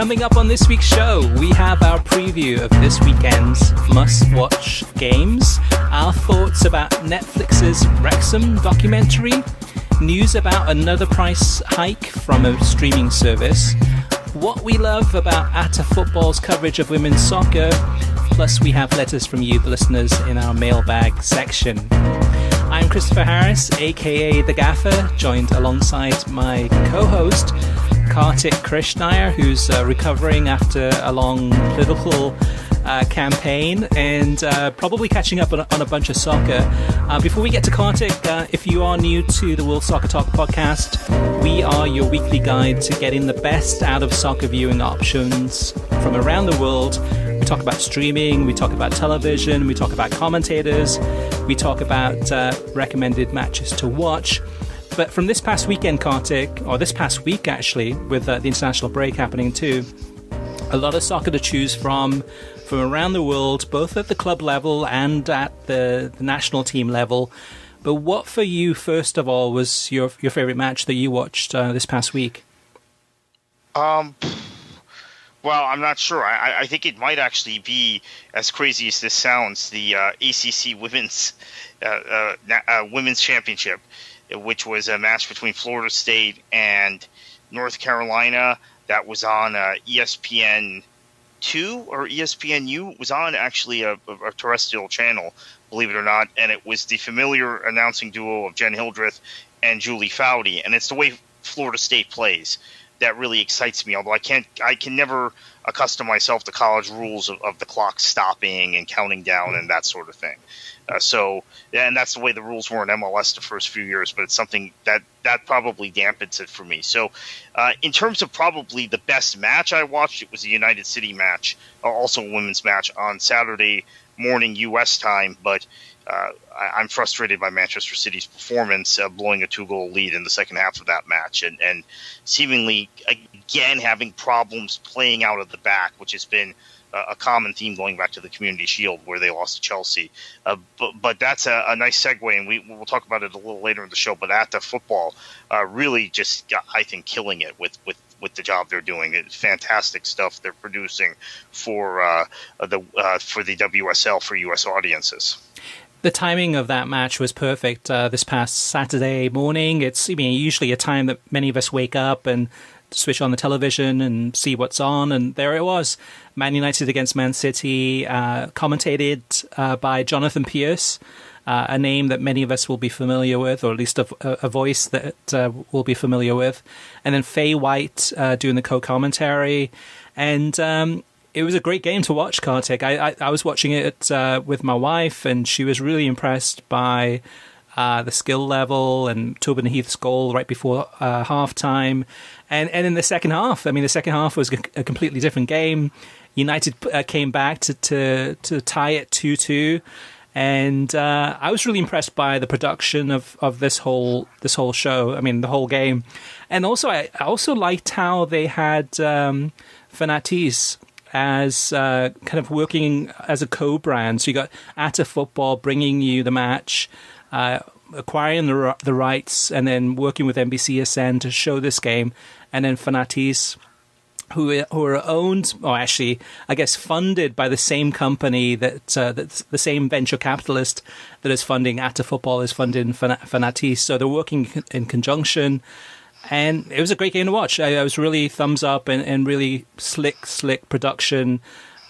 Coming up on this week's show, we have our preview of this weekend's must-watch games, our thoughts about Netflix's Wrexham documentary, news about another price hike from a streaming service, what we love about Atta Football's coverage of women's soccer, plus we have letters from you, the listeners, in our mailbag section. I'm Christopher Harris, aka The Gaffer, joined alongside my co-host, Kartik Krishnaiyer, who's recovering after a long political campaign and probably catching up on a bunch of soccer. Before we get to Kartik, if you are new to the World Soccer Talk podcast, we are your weekly guide to getting the best out of soccer viewing options from around the world. We talk about streaming, we talk about television, we talk about commentators, we talk about recommended matches to watch. But from this past weekend, Kartik, or this past week actually, with the international break happening too, a lot of soccer to choose from around the world, both at the club level and at the national team level. But what for you, first of all, was your favourite match that you watched this past week? Well, I'm not sure. I think it might actually be, as crazy as this sounds, the ACC Women's Championship, which was a match between Florida State and North Carolina that was on ESPN2 or ESPNU. It was on actually a terrestrial channel, believe it or not, and it was the familiar announcing duo of Jen Hildreth and Julie Foudy, and it's the way Florida State plays that really excites me, although I can never accustom myself to college rules of the clock stopping and counting down and that sort of thing. And that's the way the rules were in MLS the first few years, but it's something that probably dampens it for me. So in terms of probably the best match I watched, it was a United City match, also a women's match on Saturday morning U.S. time, but I'm frustrated by Manchester City's performance, blowing a 2-goal lead in the second half of that match and seemingly, again, having problems playing out of the back, which has been a common theme going back to the Community Shield where they lost to Chelsea. But that's a nice segue, and we'll talk about it a little later in the show. But Atta Football really just, I think, killing it with the job they're doing. It's fantastic stuff they're producing for the WSL for U.S. audiences. The timing of that match was perfect. This past Saturday morning, it's usually a time that many of us wake up and switch on the television and see what's on, and there it was. Man United against Man City, commentated by Jonathan Pierce, a name that many of us will be familiar with, or at least a voice that we'll be familiar with. And then Faye White doing the co-commentary. And it was a great game to watch, Kartik. I was watching it with my wife, and she was really impressed by the skill level and Tobin Heath's goal right before halftime. And in the second half, the second half was a completely different game. United came back to tie it 2-2. And I was really impressed by the production of this whole show. The whole game. And also, I also liked how they had Fanatis as kind of working as a co-brand. So you got Atta Football bringing you the match, acquiring the rights, and then working with NBCSN to show this game, and then Fanatis, who are owned, or actually, I guess, funded by the same company that's the same venture capitalist that is funding Atta Football is funding Fanatis. So they're working in conjunction, and it was a great game to watch. I was really thumbs up and really slick production.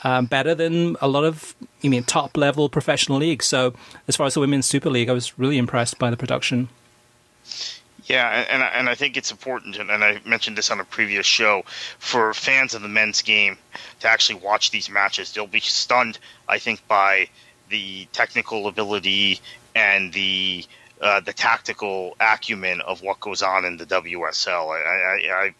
Better than a lot of top level professional leagues. So as far as the Women's Super League, I was really impressed by the production. Yeah, and I think it's important, and I mentioned this on a previous show, for fans of the men's game to actually watch these matches. They'll be stunned, I think, by the technical ability and the tactical acumen of what goes on in the WSL.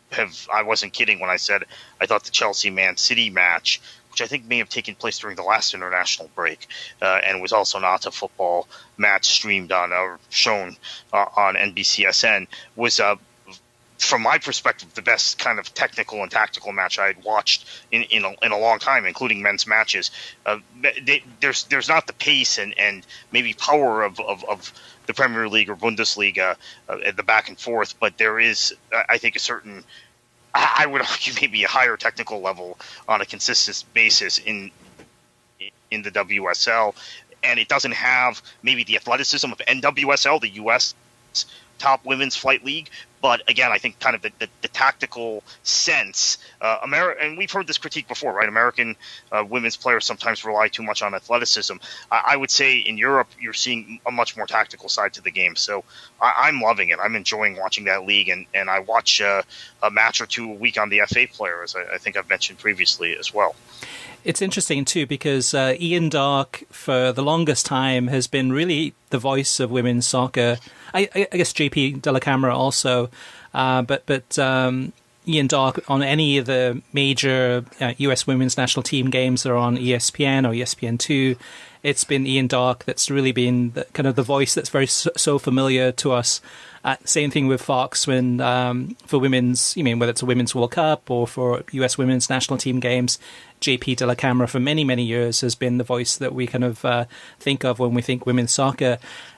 I wasn't kidding when I said I thought the Chelsea-Man City match, which I think may have taken place during the last international break, and was also an Atta Football match streamed on or shown on NBCSN, was from my perspective the best kind of technical and tactical match I had watched in a long time, including men's matches. There's not the pace and maybe power of the Premier League or Bundesliga, the back and forth, but there is, I think, a certain I would argue maybe a higher technical level on a consistent basis in the WSL, and it doesn't have maybe the athleticism of NWSL, the U.S. top women's flight league. But again, I think kind of the tactical sense, and we've heard this critique before, right? American women's players sometimes rely too much on athleticism. I would say in Europe, you're seeing a much more tactical side to the game. So I'm loving it. I'm enjoying watching that league, and I watch a match or two a week on the FA player, as I think I've mentioned previously as well. It's interesting, too, because Ian Darke, for the longest time, has been really the voice of women's soccer. I guess JP de la Camera also, but Ian Darke on any of the major US women's national team games that are on ESPN or ESPN2, it's been Ian Darke that's really been kind of the voice that's very so familiar to us. Same thing with Fox when for women's, whether it's a Women's World Cup or for US women's national team games, JP de la Camera for many, many years has been the voice that we kind of think of when we think women's soccer.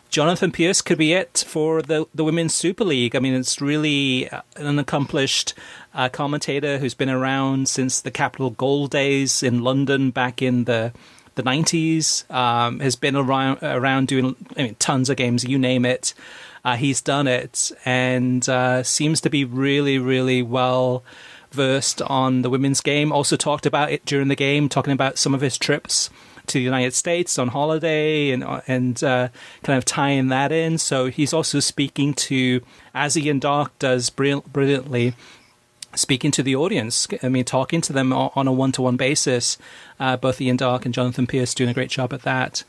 Jonathan Pearce could be it for the Women's Super League. I mean, it's really an accomplished commentator who's been around since the Capital Goal days in London back in the 90s, has been around doing tons of games, you name it. He's done it and seems to be really, really well versed on the women's game. Also talked about it during the game, talking about some of his trips to the United States on holiday and kind of tying that in. So he's also speaking to, as Ian Darke does brilliantly, speaking to the audience. I mean, talking to them on a one-to-one basis. Both Ian Darke and Jonathan Pearce doing a great job at that.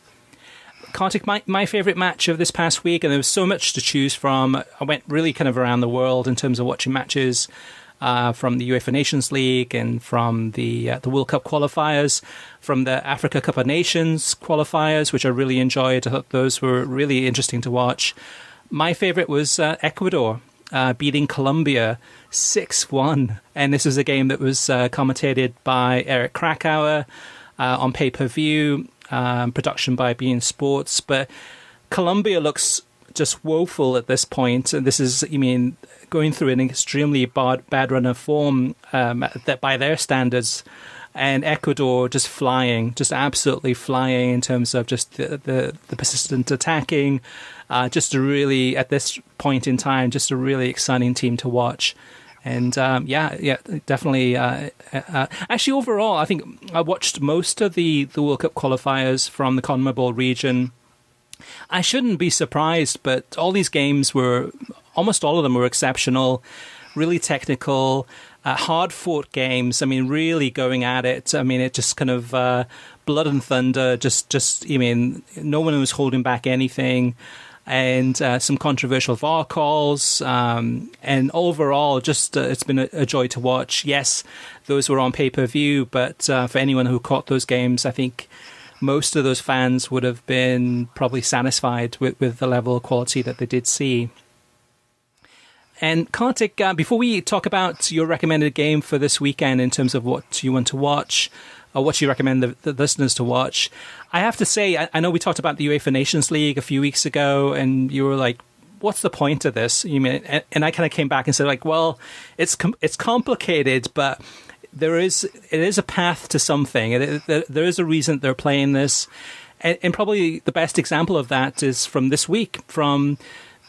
Kartik, my favourite match of this past week, and there was so much to choose from. I went really kind of around the world in terms of watching matches from the UEFA Nations League and from the World Cup qualifiers, from the Africa Cup of Nations qualifiers, which I really enjoyed. I thought those were really interesting to watch. My favourite was Ecuador beating Colombia 6-1. And this was a game that was commentated by Eric Krakauer on pay-per-view, production by beIN Sports. But Colombia looks just woeful at this point. And this is, going through an extremely bad run of form that by their standards. And Ecuador just flying, just absolutely flying in terms of just the persistent attacking. Just a really, at this point in time, just a really exciting team to watch. And definitely. Actually, overall, I think I watched most of the World Cup qualifiers from the CONMEBOL region. I shouldn't be surprised, but all these games almost all of them were exceptional, really technical, hard-fought games. I mean, really going at it. I mean, it just kind of blood and thunder. No one was holding back anything. And some controversial VAR calls, and overall, just it's been a joy to watch. Yes, those were on pay-per-view, but for anyone who caught those games, I think most of those fans would have been probably satisfied with the level of quality that they did see. And Kartik, before we talk about your recommended game for this weekend in terms of what you want to watch, or what you recommend the listeners to watch, I have to say, I know we talked about the UEFA Nations League a few weeks ago, and you were like, what's the point of this? And I kind of came back and said, like, well, it's complicated, but it is a path to something. There is a reason they're playing this. And probably the best example of that is from this week, from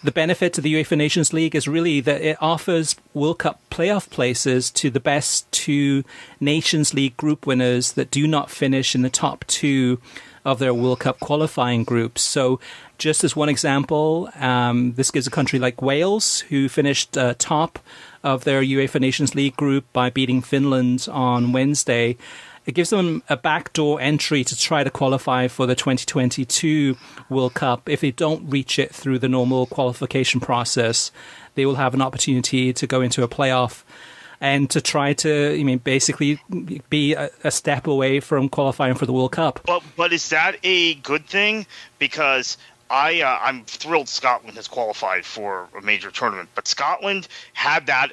the benefit to the UEFA Nations League is really that it offers World Cup playoff places to the best two Nations League group winners that do not finish in the top two of their World Cup qualifying groups. So just as one example, this gives a country like Wales, who finished top of their UEFA Nations League group by beating Finland on Wednesday. It gives them a backdoor entry to try to qualify for the 2022 World Cup. If they don't reach it through the normal qualification process, they will have an opportunity to go into a playoff and to try to, basically be a step away from qualifying for the World Cup. But is that a good thing? Because I'm thrilled Scotland has qualified for a major tournament, but Scotland had that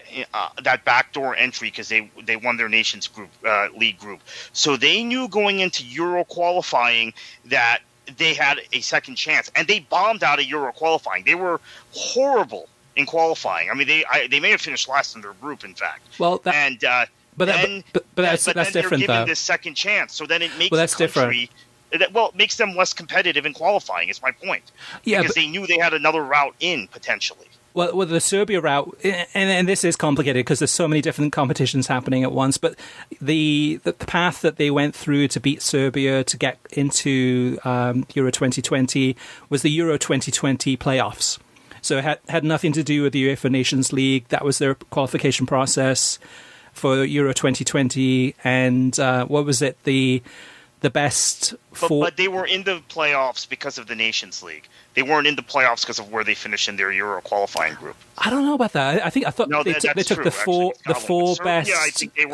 backdoor entry because they won their Nations group league group, so they knew going into Euro qualifying that they had a second chance, and they bombed out of Euro qualifying. They were horrible in qualifying. I mean, they may have finished last in their group, in fact. Well, that's different, they're given though. this second chance. So then it makes that's different. It makes them less competitive in qualifying. Is my point. Yeah, because they knew they had another route in potentially. Well, the Serbia route, and this is complicated because there's so many different competitions happening at once, but the path that they went through to beat Serbia to get into Euro 2020 was the Euro 2020 playoffs. So it had nothing to do with the UEFA Nations League. That was their qualification process for Euro 2020. And what was it? The best four... But they were in the playoffs because of the Nations League. They weren't in the playoffs because of where they finished in their Euro qualifying group. I don't know about that. I thought they took the four best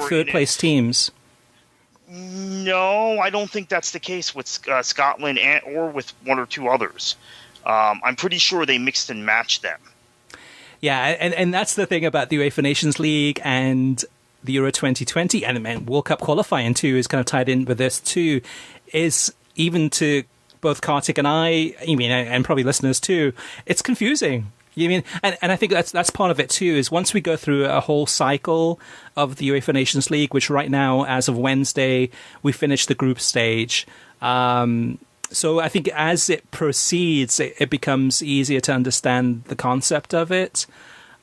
third place teams. No, I don't think that's the case with Scotland or with one or two others. I'm pretty sure they mixed and matched them. Yeah, and that's the thing about the UEFA Nations League and the Euro 2020 and World Cup qualifying too is kind of tied in with this too, is even to both Kartik and and probably listeners too, it's confusing. And I think that's part of it too, is once we go through a whole cycle of the UEFA Nations League, which right now, as of Wednesday, we finished the group stage. So I think as it proceeds, it becomes easier to understand the concept of it.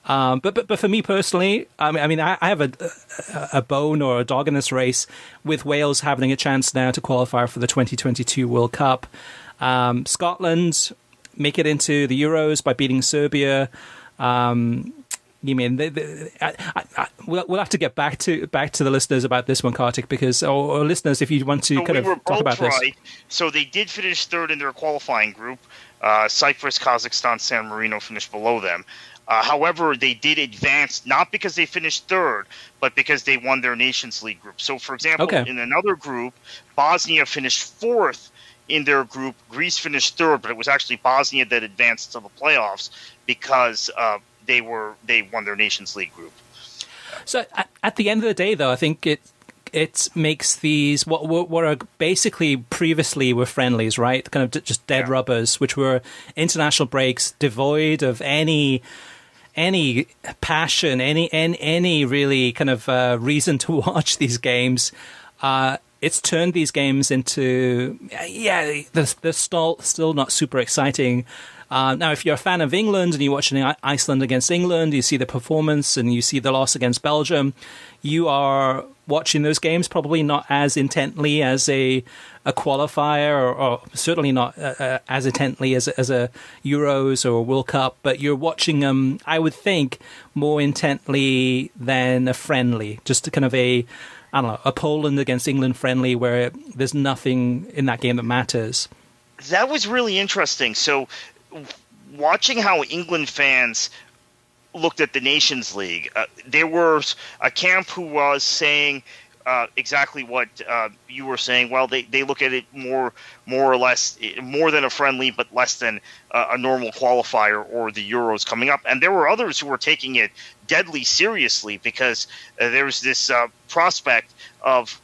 But for me personally, I have a bone or a dog in this race with Wales having a chance now to qualify for the 2022 World Cup. Scotland make it into the Euros by beating Serbia. We'll have to get back to the listeners about this one, Kartik, because or listeners, if you want to talk about this. So they did finish third in their qualifying group. Cyprus, Kazakhstan, San Marino finished below them. However, they did advance not because they finished third, but because they won their Nations League group. So, for example, in another group, Bosnia finished fourth in their group. Greece finished third, but it was actually Bosnia that advanced to the playoffs because they won their Nations League group. So, at the end of the day, though, I think it makes these what are basically previously were friendlies, right? Kind of just dead rubbers, which were international breaks devoid of any passion, any really kind of reason to watch these games. It's turned these games into they're still not super exciting. Now, if you're a fan of England and you're watching Iceland against England, you see the performance and you see the loss against Belgium, you are watching those games probably not as intently as a qualifier or certainly not as intently as a Euros or a World Cup, but you're watching them, I would think, more intently than a friendly, just kind of a Poland against England friendly where there's nothing in that game that matters. That was really interesting. So watching how England fans looked at the Nations League, there was a camp who was saying exactly what you were saying. Well, they look at it more or less, more than a friendly, but less than a normal qualifier or the Euros coming up. And there were others who were taking it deadly seriously because there was this prospect of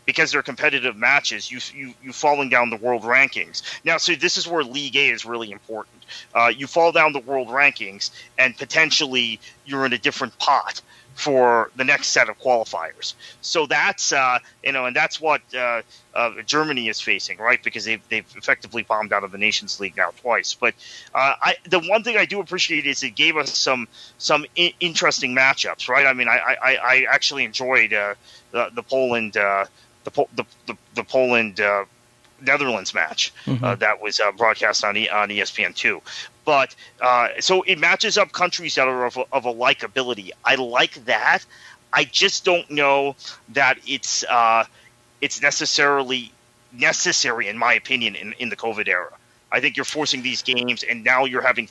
because they're competitive matches, you falling down the world rankings. Now, so this is where League A is really important. You fall down the world rankings, and potentially you're in a different pot for the next set of qualifiers. So that's and that's what Germany is facing, right? Because they've effectively bombed out of the Nations League now twice. But the one thing I do appreciate is it gave us some interesting matchups, right? I mean, I actually enjoyed the Poland. The Poland Netherlands match that was broadcast on ESPN2. But so it matches up countries that are of a likability. I like that. I just don't know that it's necessarily necessary, in my opinion, in the COVID era. I think you're forcing these games, and now you're having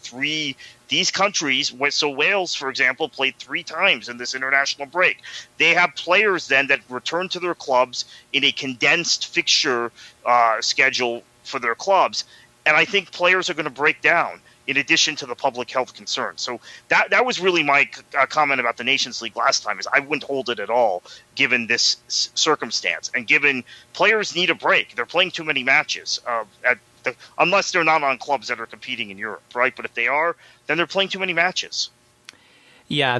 these countries. So Wales, for example, played 3 times in this international break. They have players then that return to their clubs in a condensed fixture schedule for their clubs, and I think players are going to break down in addition to the public health concerns. So that was really my comment about the Nations League last time, is I wouldn't hold it at all given this circumstance, and given players need a break. They're playing too many matches unless they're not on clubs that are competing in Europe, right? But if they are, then they're playing too many matches. Yeah,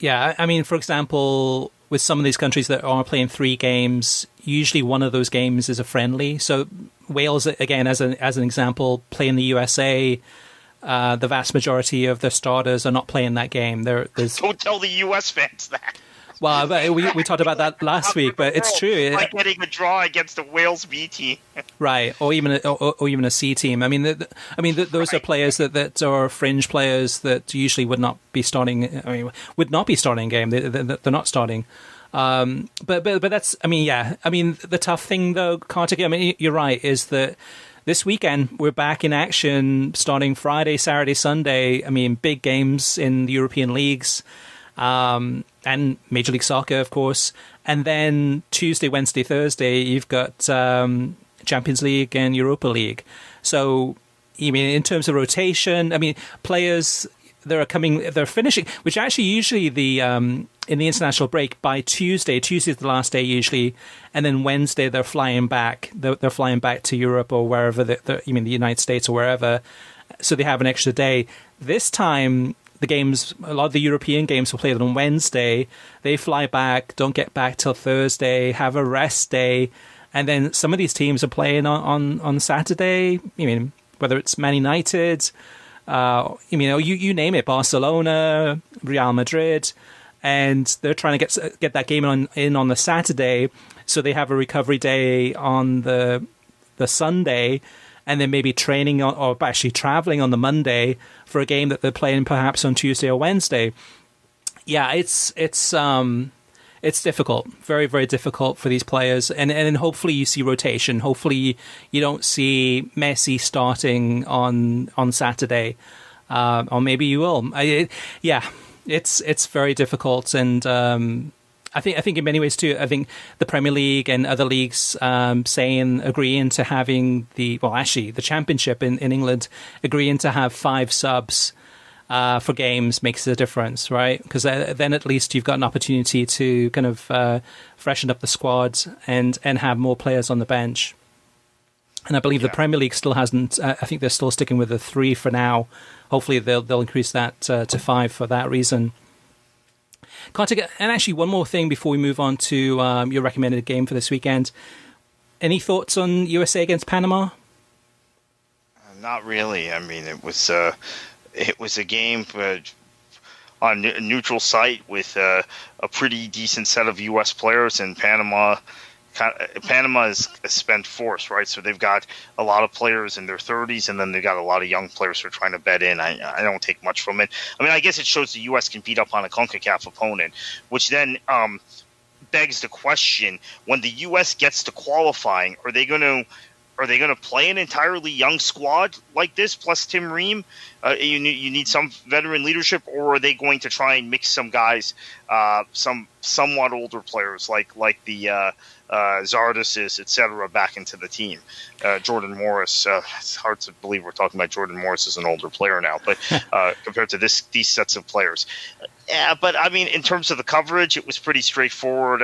yeah. I mean, for example, with some of these countries that are playing 3 games, usually one of those games is a friendly. So Wales, again, as an example, play in the USA. The vast majority of the starters are not playing that game. Don't tell the US fans that. Well, we talked about that last week, but it's true. Like getting a draw against the Wales B team, right? Or even a C team. I mean, those are players that are fringe players that usually would not be starting. I mean, would not be starting a game. They're not starting. But that's. I mean, yeah. I mean, the tough thing though, Kartik. I mean, you're right. Is that this weekend we're back in action, starting Friday, Saturday, Sunday. I mean, big games in the European leagues. And Major League Soccer, of course. And then Tuesday, Wednesday, Thursday, you've got Champions League and Europa League. So, I mean, in terms of rotation, I mean, players they're finishing, which actually usually in the international break by Tuesday's the last day usually, and then Wednesday they're flying back. They're flying back to Europe or wherever, the United States or wherever. So they have an extra day. This time, a lot of the European games were played on Wednesday. They fly back, don't get back till Thursday, have a rest day, and then some of these teams are playing on Saturday. I mean, whether it's Man United, you name it, Barcelona, Real Madrid, and they're trying to get that game on the Saturday, so they have a recovery day on the Sunday. And then maybe training or actually traveling on the Monday for a game that they're playing perhaps on Tuesday or Wednesday. Yeah, it's difficult, very, very difficult for these players. And then hopefully you see rotation. Hopefully you don't see Messi starting on Saturday, or maybe you will. It's very difficult, and I think in many ways too. I think the Premier League and other leagues agreeing to having the Championship in England agreeing to have 5 subs for games makes a difference, right? Because then at least you've got an opportunity to kind of freshen up the squad and have more players on the bench. And I believe the Premier League still hasn't. I think they're still sticking with the 3 for now. Hopefully they'll increase that to 5 for that reason. Kartik, and actually one more thing before we move on to your recommended game for this weekend. Any thoughts on USA against Panama? Not really. I mean, it was a game on a neutral site with a pretty decent set of U.S. players, and Panama is a spent force, right? So they've got a lot of players in their 30s, and then they've got a lot of young players who are trying to bet in. I don't take much from it. I mean, I guess it shows the U.S. can beat up on a CONCACAF opponent, which then begs the question: when the U.S. gets to qualifying, are they going to play an entirely young squad like this plus Tim Ream? You need some veteran leadership, or are they going to try and mix some guys, some somewhat older players like the Zardes, etc., back into the team? Jordan Morris. It's hard to believe we're talking about Jordan Morris as an older player now, but compared to these sets of players, yeah. But I mean, in terms of the coverage, it was pretty straightforward.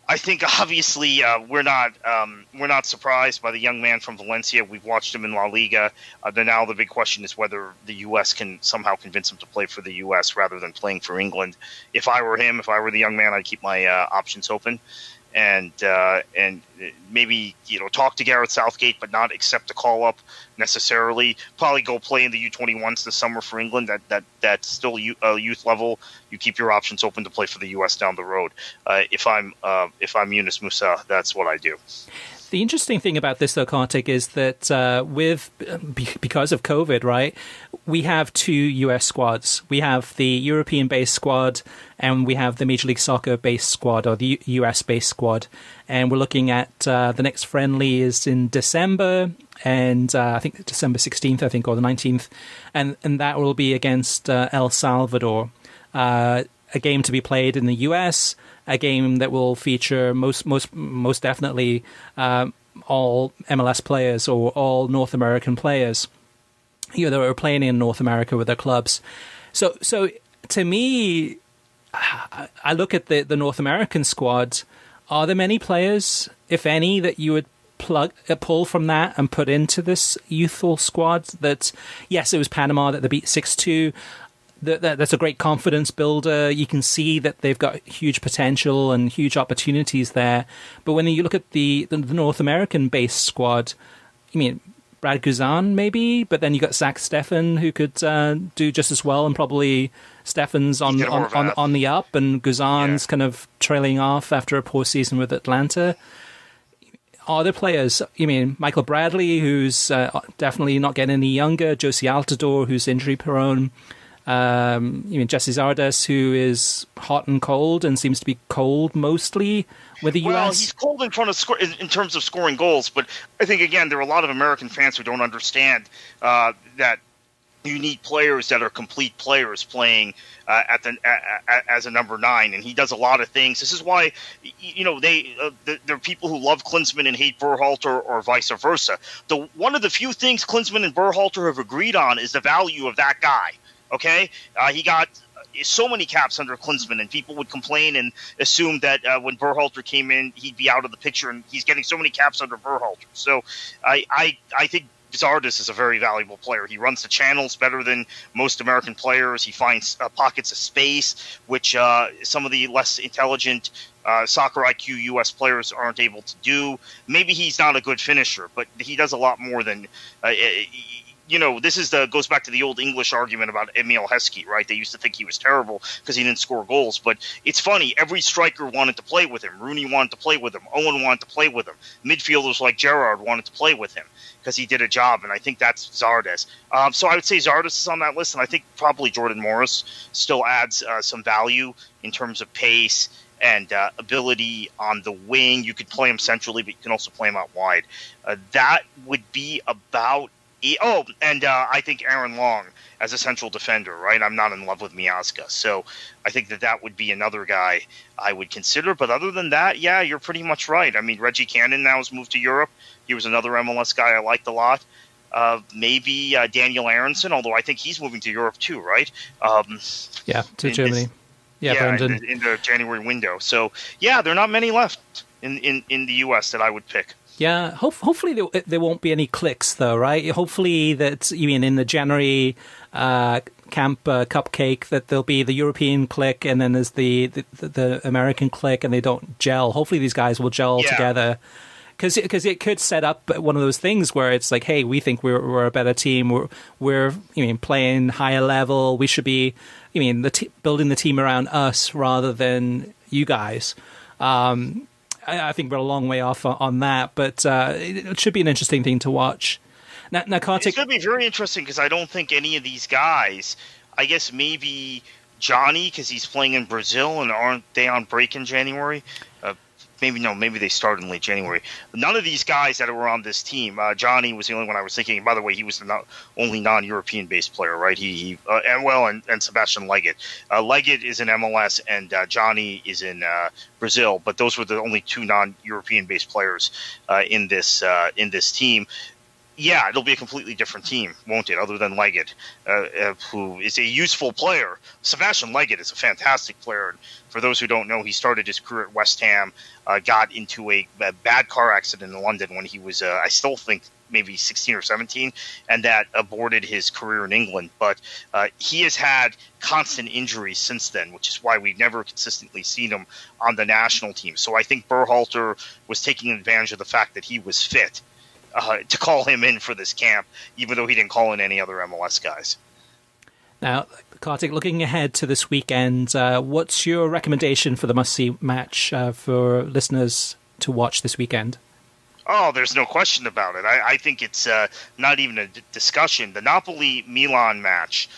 I think obviously we're not surprised by the young man from Valencia. We've watched him in La Liga. Now the big question is whether the U.S. can somehow convince him to play for the U.S. rather than playing for England. If I were the young man, I'd keep my options open, and maybe talk to Gareth Southgate, but not accept a call up necessarily. Probably go play in the U21s this summer for England. That's still youth level. You keep your options open to play for the U.S. down the road. If I'm Yunus Musa, that's what I do. The interesting thing about this, though, Kartik, is that because of COVID, right, we have 2 U.S. squads. We have the European-based squad, and we have the Major League Soccer-based squad, or the U.S.-based squad. And we're looking at the next friendly is in December, and I think December 16th, or the 19th, and that will be against El Salvador. A game to be played in the U.S., a game that will feature most definitely all MLS players or all North American players, that are playing in North America with their clubs. So to me, I look at the North American squad. Are there many players, if any, that you would pull from that and put into this youthful squad. That, yes, it was Panama that they beat 6-2. That's a great confidence builder. You can see that they've got huge potential and huge opportunities there. But when you look at the North American-based squad, I mean, Brad Guzan maybe, but then you got Zach Steffen who could do just as well, and probably Steffen's on the up, and Guzan's kind of trailing off after a poor season with Atlanta. Other players, I mean, Michael Bradley, who's definitely not getting any younger, Josie Altidore, who's injury prone. Jesse Zardes, who is hot and cold and seems to be cold mostly with the U.S. Well, he's cold in front of in terms of scoring goals, but I think again there are a lot of American fans who don't understand that you need players that are complete players playing as a number 9, and he does a lot of things. This is why there are people who love Klinsmann and hate Berhalter, or vice versa. One of the few things Klinsmann and Berhalter have agreed on is the value of that guy. Okay, he got so many caps under Klinsmann, and people would complain and assume that when Berhalter came in, he'd be out of the picture, and he's getting so many caps under Berhalter. So I think Zardes is a very valuable player. He runs the channels better than most American players. He finds pockets of space, which some of the less intelligent soccer IQ U.S. players aren't able to do. Maybe he's not a good finisher, but he does a lot more than this goes back to the old English argument about Emil Heskey, right? They used to think he was terrible because he didn't score goals. But it's funny, every striker wanted to play with him. Rooney wanted to play with him. Owen wanted to play with him. Midfielders like Gerrard wanted to play with him because he did a job, and I think that's Zardes. So I would say Zardes is on that list, and I think probably Jordan Morris still adds some value in terms of pace and ability on the wing. You could play him centrally, but you can also play him out wide. That would be about I think Aaron Long as a central defender, right? I'm not in love with Miazga, so I think that would be another guy I would consider. But other than that, yeah, you're pretty much right. I mean, Reggie Cannon now has moved to Europe. He was another MLS guy I liked a lot. Maybe Daniel Aronson, although I think he's moving to Europe too, right? To Germany. Brendan. In the January window. So, yeah, there are not many left in the U.S. that I would pick. Yeah, hopefully there won't be any clicks, though, right? Hopefully that, in the January camp cupcake, that there'll be the European click and then there's the American click, and they don't gel. Hopefully these guys will gel together. Because it could set up one of those things where it's like, hey, we think we're a better team. We're playing higher level. We should be building the team around us rather than you guys. I think we're a long way off on that, but it should be an interesting thing to watch. Now, Kartik, it's going to be very interesting because I don't think any of these guys. I guess maybe Johnny, because he's playing in Brazil, and aren't they on break in January? Maybe they start in late January. None of these guys that were on this team, Johnny was the only one I was thinking. By the way, he was the only non-European based player, right? And Sebastian Leggett. Leggett is in MLS, and Johnny is in Brazil. But those were the only two non-European based players in this team. Yeah, it'll be a completely different team, won't it? Other than Leggett, who is a useful player. Sebastian Leggett is a fantastic player. For those who don't know, he started his career at West Ham, got into a bad car accident in London when he was, I still think, maybe 16 or 17, and that aborted his career in England. But he has had constant injuries since then, which is why we've never consistently seen him on the national team. So I think Berhalter was taking advantage of the fact that he was fit to call him in for this camp, even though he didn't call in any other MLS guys. Now, Kartik, looking ahead to this weekend, what's your recommendation for the must-see match for listeners to watch this weekend? Oh, there's no question about it. I think it's not even a discussion. The Napoli-Milan match,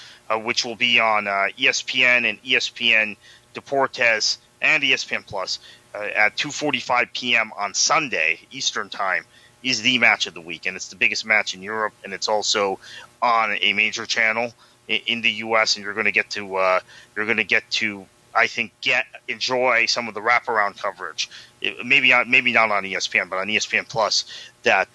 which will be on ESPN and ESPN Deportes and ESPN Plus at 2:45 p.m. on Sunday, Eastern Time, is the match of the week, and it's the biggest match in Europe, and it's also on a major channel in the U.S. And you're going to get to I think enjoy some of the wraparound coverage. Maybe not on ESPN, but on ESPN Plus that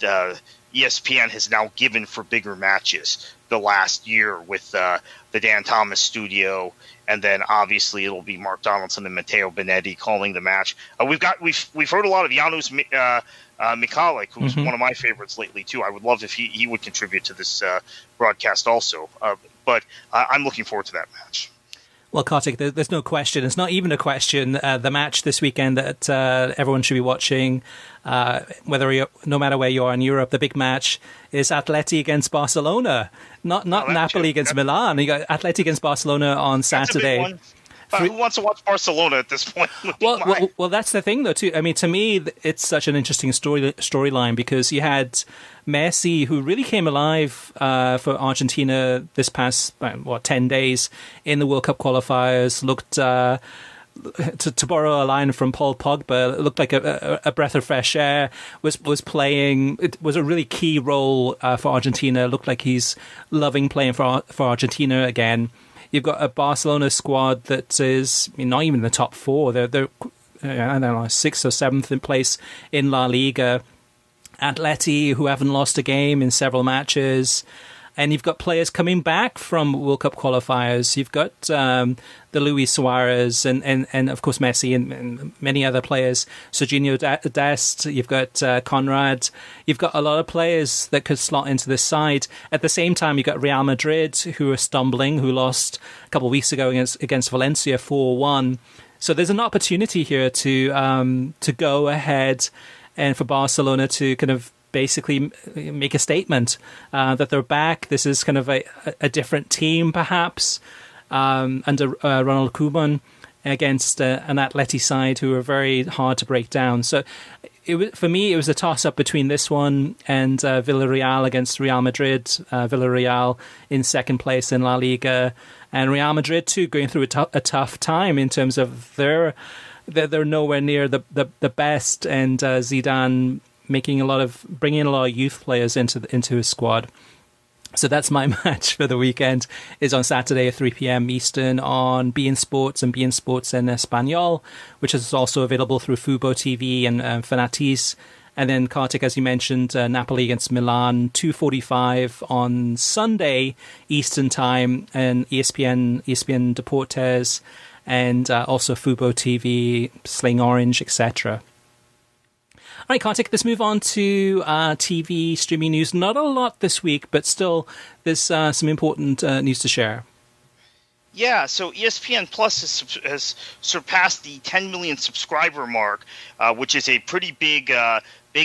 ESPN has now given for bigger matches the last year with the Dan Thomas studio. And then obviously it'll be Mark Donaldson and Matteo Benetti calling the match. We've heard a lot of Janusz Mikalik, who's one of my favorites lately too. I would love if he would contribute to this broadcast also. But I'm looking forward to that match. Well, Kartik, there's no question. It's not even a question. The match this weekend that everyone should be watching, no matter where you are in Europe, the big match is Atleti against Barcelona. Not Napoli against Milan. You got Atleti against Barcelona on Saturday. That's a big one. Who wants to watch Barcelona at this point? Well, that's the thing, though, too. I mean, to me, it's such an interesting storyline because you had Messi, who really came alive for Argentina this past, 10 days in the World Cup qualifiers, looked, to borrow a line from Paul Pogba, it looked like a breath of fresh air, was playing. It was a really key role for Argentina. It looked like he's loving playing for Argentina again. You've got a Barcelona squad that is not even in the top four. They're I don't know, 6th or 7th in place in La Liga. Atleti, who haven't lost a game in several matches. And you've got players coming back from World Cup qualifiers. You've got the Luis Suarez and of course Messi and many other players. Serginho Dest. You've got Conrad. You've got a lot of players that could slot into this side. At the same time, you've got Real Madrid, who are stumbling, who lost a couple of weeks ago against Valencia 4-1. So there's an opportunity here to go ahead and for Barcelona to kind of basically make a statement that they're back. This is kind of a different team, perhaps, under Ronald Koeman against an Atleti side who are very hard to break down. So for me, it was a toss-up between this one and Villarreal against Real Madrid. Villarreal in second place in La Liga, and Real Madrid too going through a tough time in terms of they're nowhere near the best, and Zidane bringing a lot of youth players into his squad. So that's my match for the weekend. Is on Saturday at 3 p.m. Eastern on beIN Sports and beIN Sports en Español, which is also available through Fubo TV and Fanatis. And then Kartik, as you mentioned, Napoli against Milan, 2:45 on Sunday Eastern Time, and ESPN Deportes, and also Fubo TV, Sling Orange, etc. All right, Kartik, let's move on to TV streaming news. Not a lot this week, but still there's some important news to share. Yeah, so ESPN Plus has surpassed the 10 million subscriber mark, which is a pretty big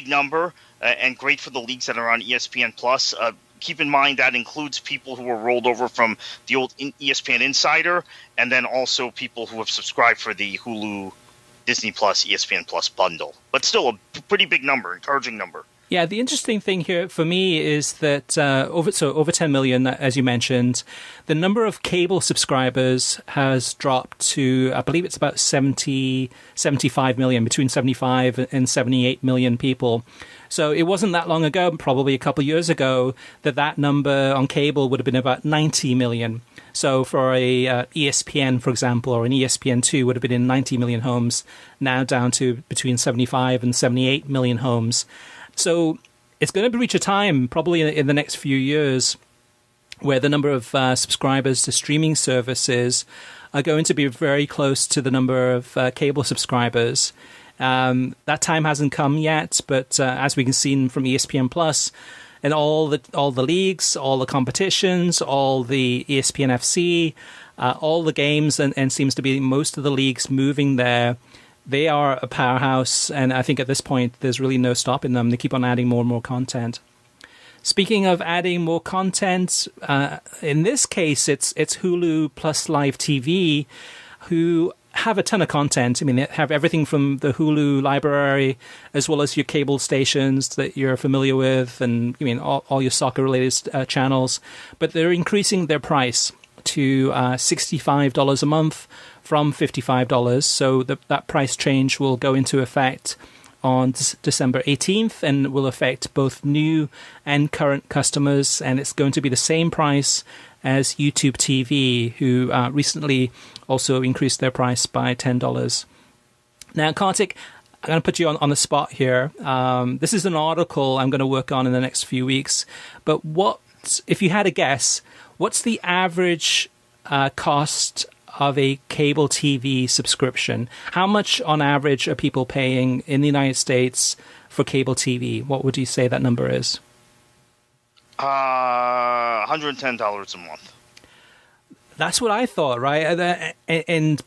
number and great for the leagues that are on ESPN Plus. Keep in mind that includes people who were rolled over from the old ESPN Insider, and then also people who have subscribed for the Hulu, Disney Plus, ESPN Plus bundle. But still a pretty big number, encouraging number. Yeah, the interesting thing here for me is that over 10 million, as you mentioned, the number of cable subscribers has dropped to, I believe it's about 75 million, between 75 and 78 million people. So it wasn't that long ago, probably a couple of years ago, that number on cable would have been about 90 million. So for a ESPN, for example, or an ESPN2 would have been in 90 million homes, now down to between 75 and 78 million homes. So it's going to reach a time, probably in the next few years, where the number of subscribers to streaming services are going to be very close to the number of cable subscribers. That time hasn't come yet, but as we can see from ESPN Plus, and all the leagues, all the competitions, all the ESPN FC, all the games, and seems to be most of the leagues moving there. They are a powerhouse, and I think at this point there's really no stopping them. They keep on adding more and more content. Speaking of adding more content, in this case it's Hulu plus Live TV, who have a ton of content. I mean, they have everything from the Hulu library as well as your cable stations that you're familiar with, and I mean all your soccer-related channels. But they're increasing their price to $65 a month from $55. So that price change will go into effect on December 18th and will affect both new and current customers. And it's going to be the same price as YouTube TV, who recently also increased their price by $10. Now, Kartik, I'm going to put you on the spot here. This is an article I'm going to work on in the next few weeks. But if you had a guess, what's the average cost of a cable TV subscription? How much on average are people paying in the United States for cable TV? What would you say that number is? $110 a month. That's what I thought, right? And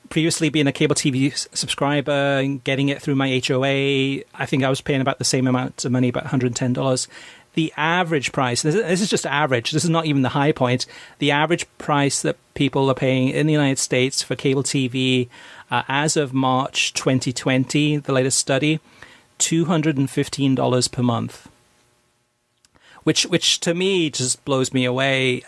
previously being a cable TV subscriber and getting it through my HOA, I think I was paying about the same amount of money, about $110. The average price, this is just average, this is not even the high point, the average price that people are paying in the United States for cable TV as of March 2020, the latest study, $215 per month. Which to me just blows me away.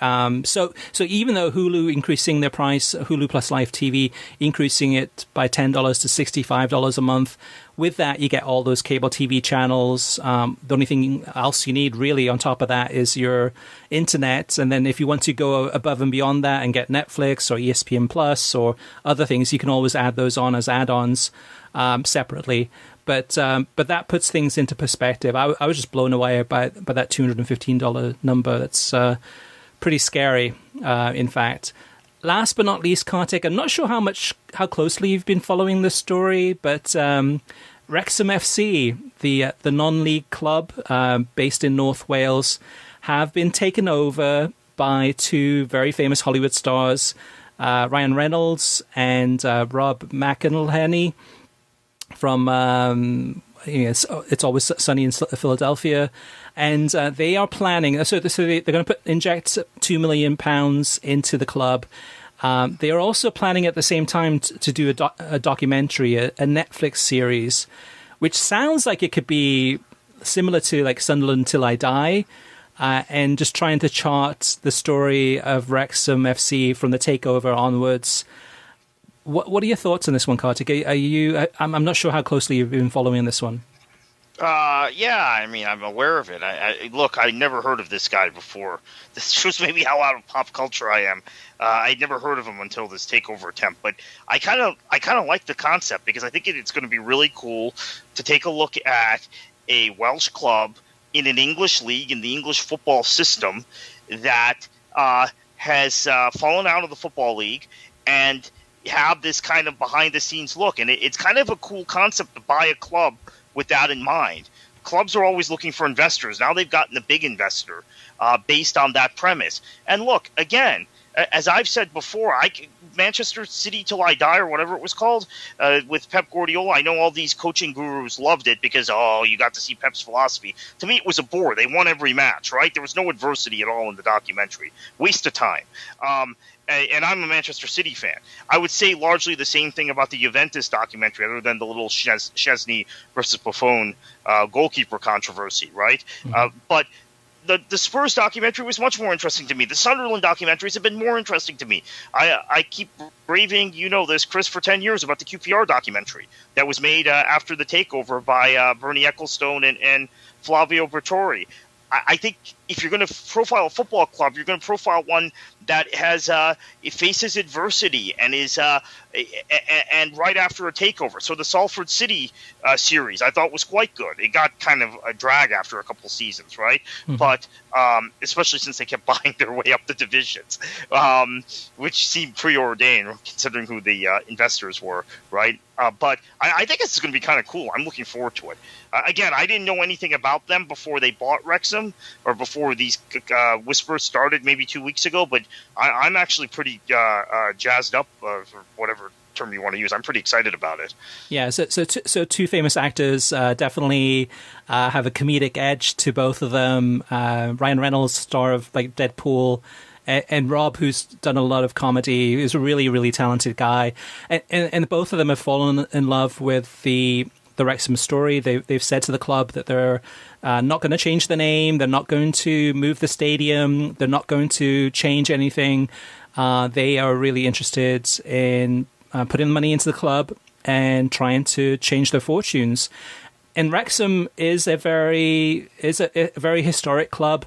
So even though Hulu increasing their price, Hulu plus Live TV increasing it by $10 to $65 a month, with that you get all those cable TV channels. The only thing else you need really on top of that is your internet, and then if you want to go above and beyond that and get Netflix or ESPN Plus or other things, you can always add those on as add-ons separately. But that puts things into perspective. I was just blown away by that $215 number. That's pretty scary, in fact. Last but not least, Kartik, I'm not sure how closely you've been following this story, but Wrexham FC, the non-league club based in North Wales, have been taken over by two very famous Hollywood stars, Ryan Reynolds and Rob McElhenney, from It's Always Sunny in Philadelphia, and they are planning. So they're going to inject £2 million into the club. They are also planning at the same time to do a documentary, a Netflix series, which sounds like it could be similar to like Sunderland Till I Die, and just trying to chart the story of Wrexham FC from the takeover onwards. What are your thoughts on this one, Kartik? I'm not sure how closely you've been following this one. Yeah, I mean, I'm aware of it. I never heard of this guy before. This shows maybe how out of pop culture I am. I'd never heard of him until this takeover attempt, but I kind of like the concept because I think it's going to be really cool to take a look at a Welsh club in an English league in the English football system that has fallen out of the football league and have this kind of behind the scenes look. And it's kind of a cool concept to buy a club with that in mind. Clubs are always looking for investors. Now they've gotten a big investor based on that premise. And look, again, as I've said before, Manchester City Till I Die, or whatever it was called, with Pep Guardiola, I know all these coaching gurus loved it because, you got to see Pep's philosophy. To me, it was a bore. They won every match, right? There was no adversity at all in the documentary. Waste of time. And I'm a Manchester City fan. I would say largely the same thing about the Juventus documentary, other than the little Szczesny versus Buffon goalkeeper controversy, right? Mm-hmm. But the Spurs documentary was much more interesting to me. The Sunderland documentaries have been more interesting to me. I keep raving, this, Chris, for 10 years about the QPR documentary that was made after the takeover by Bernie Ecclestone and Flavio Briatore. I think if you're going to profile a football club, you're going to profile one that has it faces adversity and is and right after a takeover. So the Salford City series I thought was quite good. It got kind of a drag after a couple seasons, right? Mm-hmm. But especially since they kept buying their way up the divisions, which seemed preordained considering who the investors were, right? But I think this is going to be kind of cool. I'm looking forward to it. Again, I didn't know anything about them before they bought Wrexham or before these whispers started maybe 2 weeks ago, but I'm actually pretty jazzed up, for whatever term you want to use. I'm pretty excited about it. Yeah, so two famous actors definitely have a comedic edge to both of them. Ryan Reynolds, star of like Deadpool, and Rob, who's done a lot of comedy, is a really, really talented guy. And both of them have fallen in love with the Wrexham story. They've said to the club that they're not going to change the name. They're not going to move the stadium. They're not going to change anything. They are really interested in putting money into the club and trying to change their fortunes. And Wrexham is a very historic club.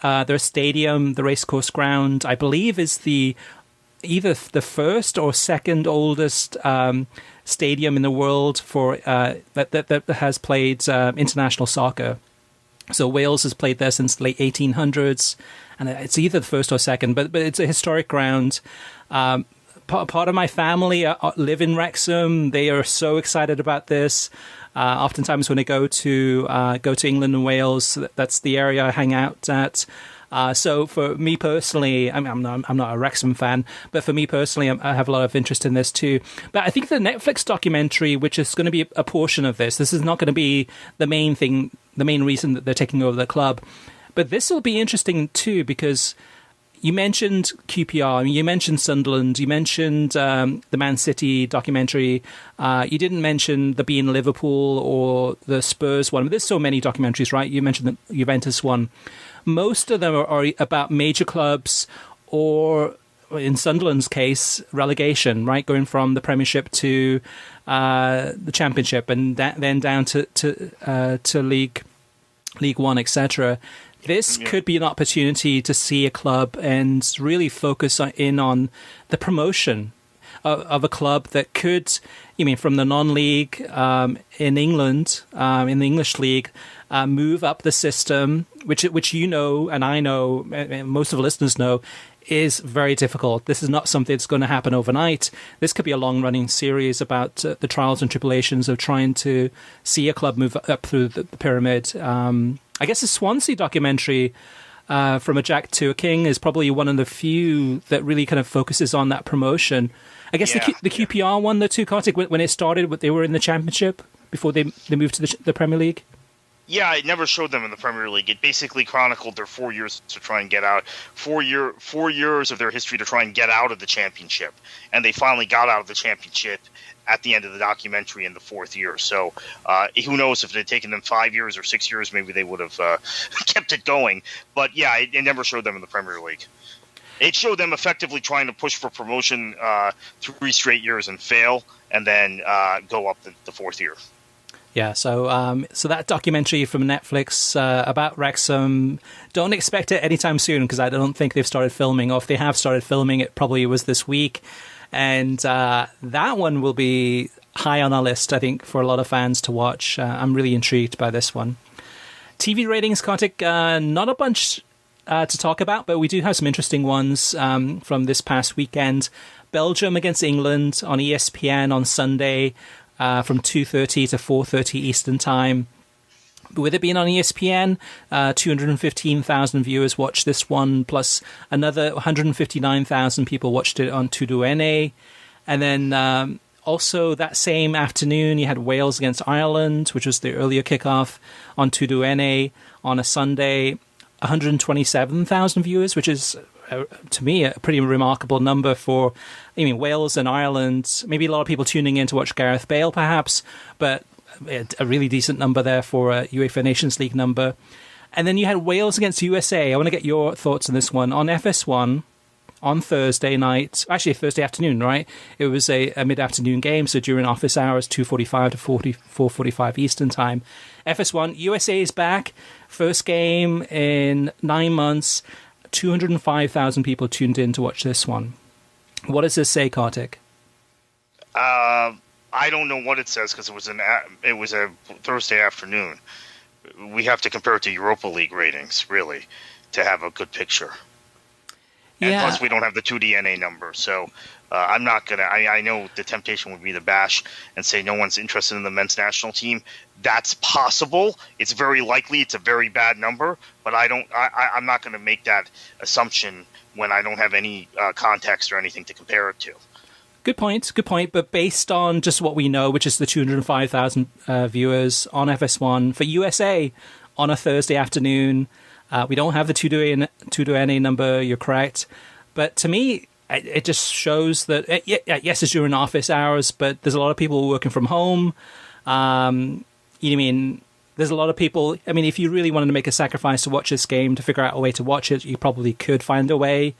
Their stadium, the racecourse ground, I believe, is either the first or second oldest stadium in the world for that has played international soccer. So Wales has played there since the late 1800s, and it's either the first or second, but it's a historic ground. Part of my family live in Wrexham. They are so excited about this. Oftentimes when I go to England and Wales, that's the area I hang out at. So for me personally, I'm not a Wrexham fan, but for me personally, I have a lot of interest in this too. But I think the Netflix documentary, which is going to be a portion of this is not going to be the main thing, the main reason that they're taking over the club. But this will be interesting too, because you mentioned QPR, you mentioned Sunderland, you mentioned the Man City documentary. You didn't mention the Being Liverpool or the Spurs one. There's so many documentaries, right? You mentioned the Juventus one. Most of them are about major clubs or, in Sunderland's case, relegation, right? Going from the Premiership to the Championship and then down to League One, etc. This could be an opportunity to see a club and really focus in on the promotion of a club that could, from the non-league in England, in the English league, move up the system, which you know and I know, and most of the listeners know, is very difficult. This is not something that's going to happen overnight. This could be a long-running series about the trials and tribulations of trying to see a club move up through the pyramid. I guess the Swansea documentary, From a Jack to a King, is probably one of the few that really kind of focuses on that promotion. I guess the QPR one, though, too, Kartik, when it started, they were in the Championship before they moved to the Premier League. Yeah, it never showed them in the Premier League. It basically chronicled their 4 years to try and get out. 4 years of their history to try and get out of the Championship. And they finally got out of the Championship at the end of the documentary in the fourth year. So who knows if it had taken them 5 years or 6 years, maybe they would have kept it going. But yeah, it never showed them in the Premier League. It showed them effectively trying to push for promotion 3 straight years and fail, and then go up the fourth year. Yeah, so that documentary from Netflix about Wrexham, don't expect it anytime soon, because I don't think they've started filming, or if they have started filming, it probably was this week. And that one will be high on our list, I think, for a lot of fans to watch. I'm really intrigued by this one. TV ratings, Kartik, not a bunch to talk about, but we do have some interesting ones from this past weekend. Belgium against England on ESPN on Sunday, from 2:30 to 4:30 Eastern Time. With it being on ESPN, 215,000 viewers watched this one, plus another 159,000 people watched it on 2NA. And then also that same afternoon, you had Wales against Ireland, which was the earlier kickoff on 2NA on a Sunday. 127,000 viewers, which is, to me, a pretty remarkable number for, Wales and Ireland. Maybe a lot of people tuning in to watch Gareth Bale, perhaps, but a really decent number there for a UEFA Nations League number. And then you had Wales against USA. I want to get your thoughts on this one. On FS1, on Thursday night, actually Thursday afternoon, right? It was a mid-afternoon game, so during office hours, 2:45 to 4:45 Eastern Time. FS1, USA is back. First game in 9 months. 205,000 people tuned in to watch this one. What does this say, Kartik? I don't know what it says, because it was a Thursday afternoon. We have to compare it to Europa League ratings, really, to have a good picture. And plus, we don't have the 2DNA number, so I'm not going to... I know the temptation would be to bash and say no one's interested in the men's national team. That's possible. It's very likely it's a very bad number, but I'm not going to make that assumption when I don't have any context or anything to compare it to. Good point. But based on just what we know, which is the 205,000 viewers on FS1 for USA on a Thursday afternoon... we don't have the 2NA number, you're correct. But to me, it just shows that, yes, it's during office hours, but there's a lot of people working from home. There's a lot of people... if you really wanted to make a sacrifice to watch this game, to figure out a way to watch it, you probably could find a way.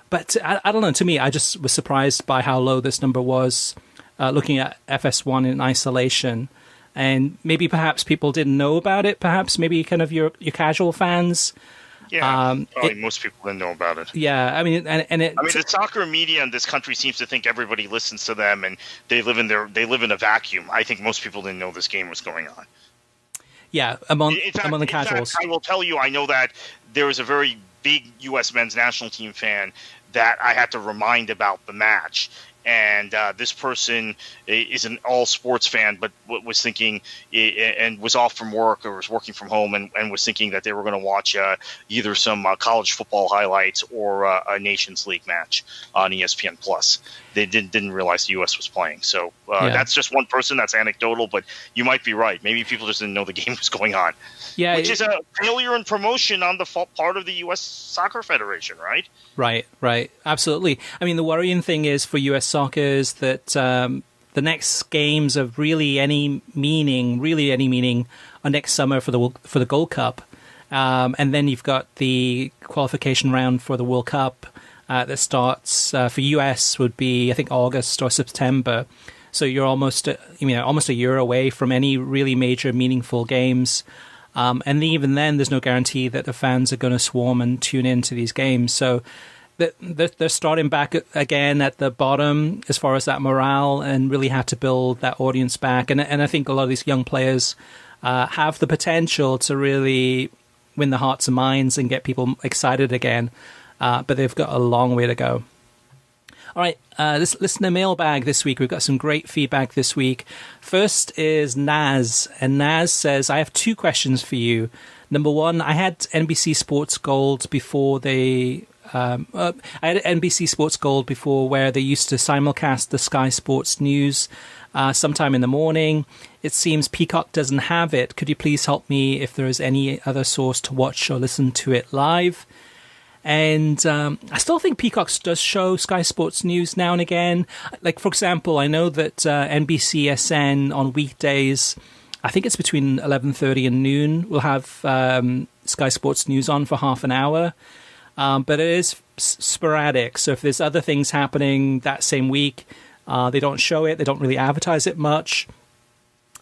But I don't know, to me, I just was surprised by how low this number was, looking at FS1 in isolation. And maybe perhaps people didn't know about it. Perhaps maybe kind of your casual fans. Yeah, probably most people didn't know about it. Yeah, the soccer media in this country seems to think everybody listens to them, and they live in a vacuum. I think most people didn't know this game was going on. Yeah, among the casuals. I will tell you, I know that there was a very big U.S. men's national team fan that I had to remind about the match, And this person is an all sports fan, but was thinking and was off from work or was working from home and was thinking that they were going to watch either some college football highlights or a Nations League match on ESPN Plus. They didn't realize the U.S. was playing. So that's just one person. That's anecdotal, but you might be right. Maybe people just didn't know the game was going on. Yeah, which is a failure in promotion on the part of the U.S. Soccer Federation, right? Right. Absolutely. I mean, the worrying thing is for U.S. soccer is that the next games of really any meaning are next summer for the Gold Cup. And then you've got the qualification round for the World Cup that starts for US would be, I think, August or September. So you're almost a year away from any really major meaningful games. And even then, there's no guarantee that the fans are going to swarm and tune into these games. So they're starting back again at the bottom as far as that morale, and really have to build that audience back. And I think a lot of these young players have the potential to really win the hearts and minds and get people excited again. But they've got a long way to go. All right, let's listen to Mailbag this week. We've got some great feedback this week. First is Naz, and Naz says, I have 2 questions for you. Number 1, I had NBC Sports Gold before they... I had NBC Sports Gold before, where they used to simulcast the Sky Sports News sometime in the morning. It seems Peacock doesn't have it. Could you please help me if there is any other source to watch or listen to it live? And I still think Peacock does show Sky Sports News now and again. Like, for example, I know that NBCSN on weekdays, I think it's between 11:30 and noon, will have Sky Sports News on for half an hour. But it is sporadic. So if there's other things happening that same week, they don't show it. They don't really advertise it much.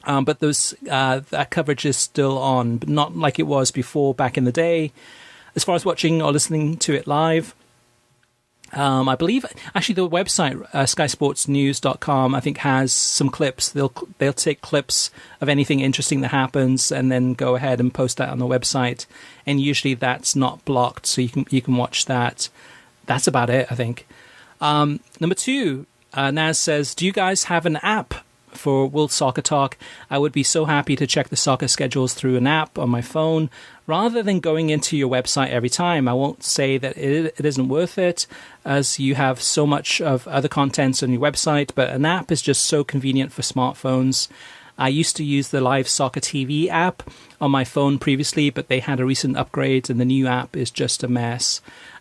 But that coverage is still on, but not like it was before back in the day. As far as watching or listening to it live, I believe actually the website skysportsnews.com I think has some clips. They'll take clips of anything interesting that happens and then go ahead and post that on the website. And usually that's not blocked, so you can watch that. That's about it, I think. Number 2, Naz says, do you guys have an app for World Soccer Talk? I would be so happy to check the soccer schedules through an app on my phone rather than going into your website every time. I won't say that it isn't worth it, as you have so much of other contents on your website, but an app is just so convenient for smartphones. I used to use the Live Soccer TV app on my phone previously, but they had a recent upgrade and the new app is just a mess.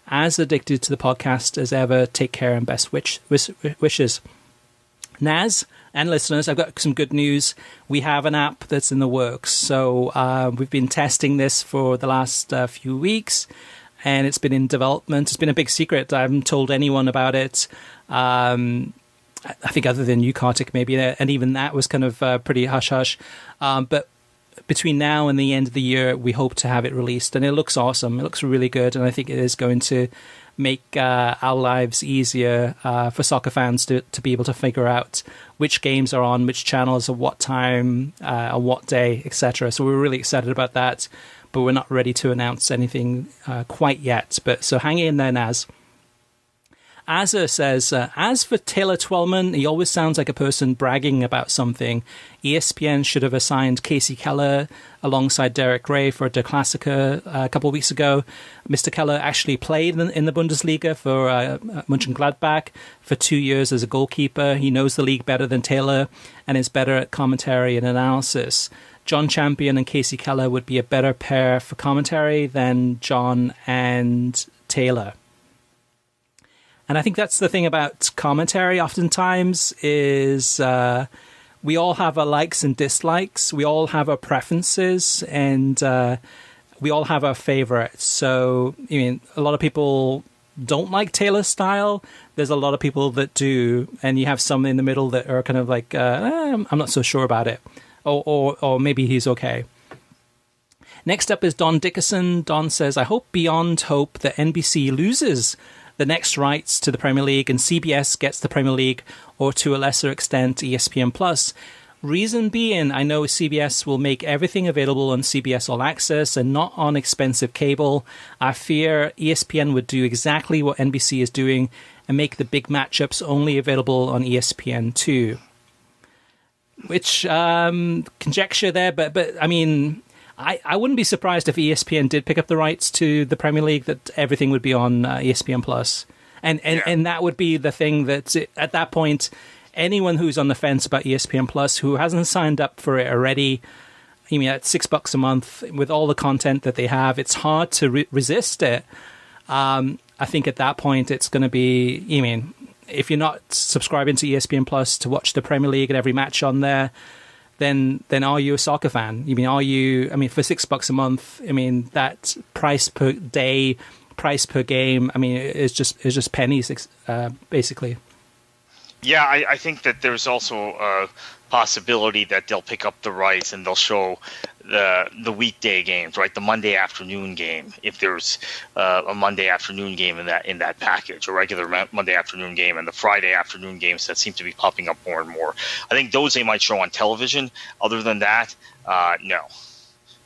As addicted to the podcast as ever, take care and best wishes. Naz and listeners, I've got some good news. We have an app that's in the works. So we've been testing this for the last few weeks, and it's been in development. It's been a big secret. I haven't told anyone about it. I think other than you, Kartik, maybe, and even that was kind of pretty hush-hush. But between now and the end of the year, we hope to have it released, and it looks awesome. It looks really good, and I think it is going to make our lives easier for soccer fans to be able to figure out which games are on, which channels, at what time, on what day, etc. So we're really excited about that, but we're not ready to announce anything quite yet. But so hang in there, Naz. Azza says, as for Taylor Twellman, he always sounds like a person bragging about something. ESPN should have assigned Casey Keller alongside Derek Ray for Der Klassiker a couple of weeks ago. Mr. Keller actually played in the Bundesliga for Mönchengladbach for 2 years as a goalkeeper. He knows the league better than Taylor and is better at commentary and analysis. John Champion and Casey Keller would be a better pair for commentary than John and Taylor. And I think that's the thing about commentary oftentimes is we all have our likes and dislikes. We all have our preferences, and we all have our favorites. So, I mean, a lot of people don't like Taylor's style. There's a lot of people that do. And you have some in the middle that are kind of like, I'm not so sure about it. Or maybe he's okay. Next up is Don Dickerson. Don says, I hope beyond hope that NBC loses the next rights to the Premier League and CBS gets the Premier League, or to a lesser extent ESPN+. Reason being, I know CBS will make everything available on CBS All Access and not on expensive cable. I fear ESPN would do exactly what NBC is doing and make the big matchups only available on ESPN2. Which, conjecture there, but I mean, I wouldn't be surprised if ESPN did pick up the rights to the Premier League, that everything would be on ESPN Plus. And that would be the thing that, at that point, anyone who's on the fence about ESPN Plus, who hasn't signed up for it already, I mean, at $6 a month, with all the content that they have, it's hard to resist it. I think at that point, it's going to be, I mean, if you're not subscribing to ESPN Plus to watch the Premier League and every match on there, then are you a soccer fan? I mean, for $6 a month, I mean, that price per day, price per game, I mean, it's just pennies, basically. Yeah, I think that there's also a possibility that they'll pick up the rights and they'll show the weekday games, right? The Monday afternoon game, if there's a Monday afternoon game in that package, a regular Monday afternoon game, and the Friday afternoon games that seem to be popping up more and more. I think those they might show on television. Other than that, no,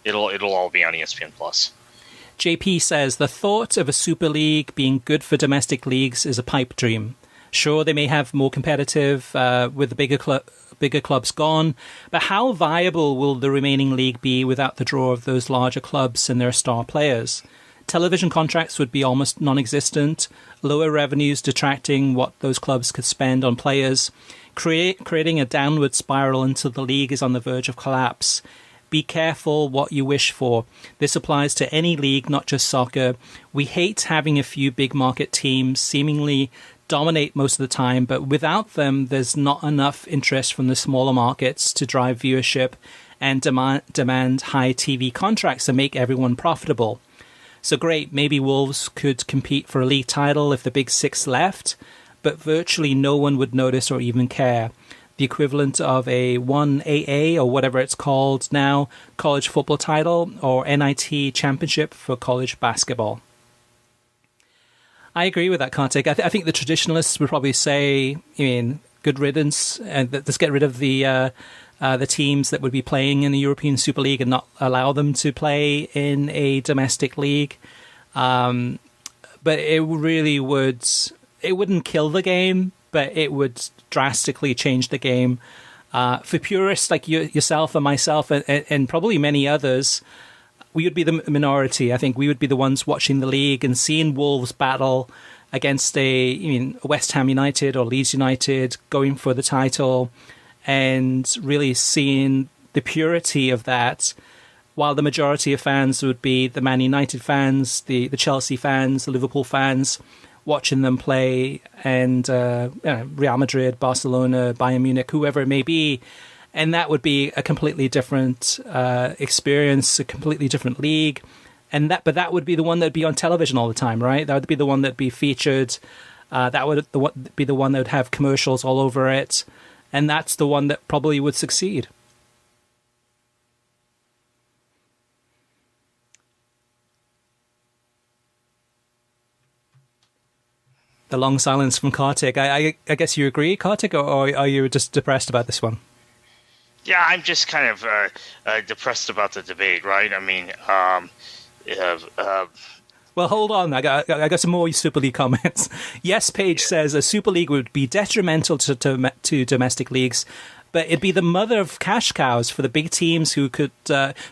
it'll all be on ESPN Plus. JP says the thought of a Super League being good for domestic leagues is a pipe dream. Sure, they may have more competitive with the bigger clubs gone, but how viable will the remaining league be without the draw of those larger clubs and their star players? Television contracts would be almost non-existent, lower revenues detracting what those clubs could spend on players, creating a downward spiral until the league is on the verge of collapse. Be careful what you wish for. This applies to any league, not just soccer. We hate having a few big market teams seemingly dominate most of the time, but without them, there's not enough interest from the smaller markets to drive viewership and demand high TV contracts and make everyone profitable. So great, maybe Wolves could compete for a league title if the Big Six left, but virtually no one would notice or even care. The equivalent of a 1AA or whatever it's called now, college football title, or NIT championship for college basketball. I agree with that, Kartik. I think the traditionalists would probably say, I mean, good riddance, and let's get rid of the teams that would be playing in the European Super League and not allow them to play in a domestic league. But it really would, it wouldn't kill the game, but it would drastically change the game. For purists like yourself and myself and probably many others, we would be the minority. I think we would be the ones watching the league and seeing Wolves battle against West Ham United or Leeds United going for the title, and really seeing the purity of that, while the majority of fans would be the Man United fans, the Chelsea fans, the Liverpool fans, watching them play, and Real Madrid, Barcelona, Bayern Munich, whoever it may be. And that would be a completely different experience, a completely different league. But that would be the one that would be on television all the time, right? That would be the one that would be featured. That would be the one that would have commercials all over it. And that's the one that probably would succeed. The long silence from Kartik. I guess you agree, Kartik, or are you just depressed about this one? Yeah, I'm just kind of depressed about the debate, right? I mean, well, hold on. I got some more Super League comments. Yes, Paige says a Super League would be detrimental to domestic leagues, but it'd be the mother of cash cows for the big teams who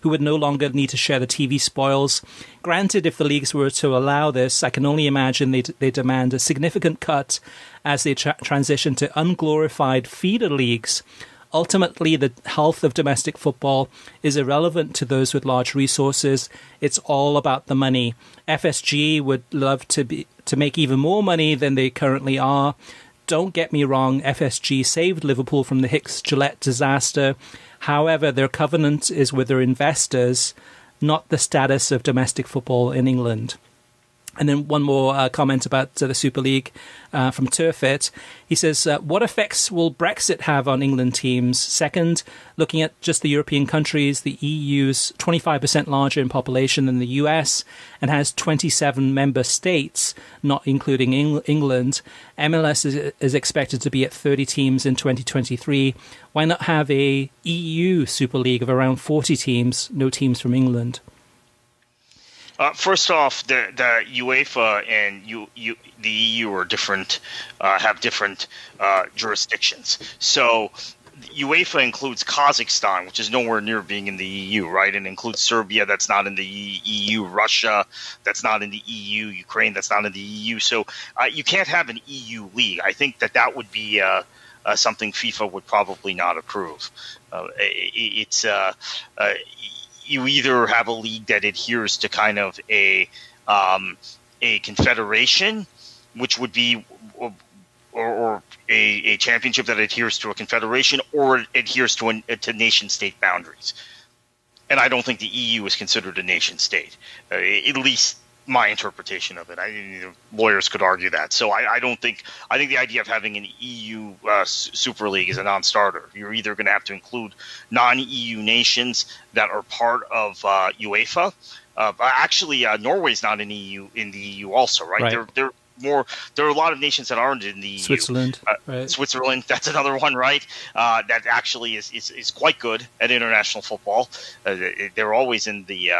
would no longer need to share the TV spoils. Granted, if the leagues were to allow this, I can only imagine they demand a significant cut as they transition to unglorified feeder leagues. Ultimately, the health of domestic football is irrelevant to those with large resources. It's all about the money. FSG would love to make even more money than they currently are. Don't get me wrong, FSG saved Liverpool from the Hicks-Gillette disaster. However, their covenant is with their investors, not the status of domestic football in England. And then one more comment about the Super League from Turfit. He says, what effects will Brexit have on England teams? Second, looking at just the European countries, the EU's 25% larger in population than the US and has 27 member states, not including England. MLS is expected to be at 30 teams in 2023. Why not have a EU Super League of around 40 teams, no teams from England? First off, the UEFA and the EU are different, have different jurisdictions. So UEFA includes Kazakhstan, which is nowhere near being in the EU, right? And includes Serbia, that's not in the EU, Russia, that's not in the EU, Ukraine, that's not in the EU. So you can't have an EU league. I think that would be something FIFA would probably not approve. You either have a league that adheres to kind of a confederation, which would be, or a championship that adheres to a confederation, or adheres to nation state boundaries. And I don't think the EU is considered a nation state, at least my interpretation of it. Lawyers could argue that. So I think the idea of having an EU Super League is a non-starter. You're either going to have to include non-EU nations that are part of UEFA. Actually, Norway's not in the EU also, right? There are a lot of nations that aren't in the EU. Switzerland, right? Switzerland, that's another one, right? That actually is quite good at international football. They're always in the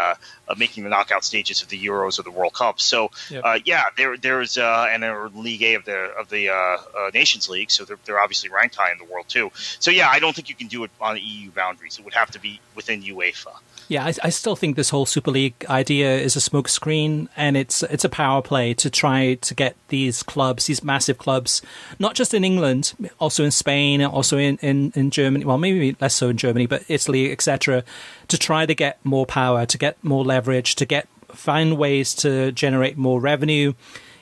making the knockout stages of the Euros or the World Cup. So, there's and they're League A of the Nations League, so they're obviously ranked high in the world too. So, I don't think you can do it on EU boundaries. It would have to be within UEFA. Yeah, I still think this whole Super League idea is a smokescreen, and it's a power play to try to get these clubs, these massive clubs, not just in England, also in Spain, also in Germany, well, maybe less so in Germany, but Italy, etc., to try to get more power, to get more leverage, to find ways to generate more revenue,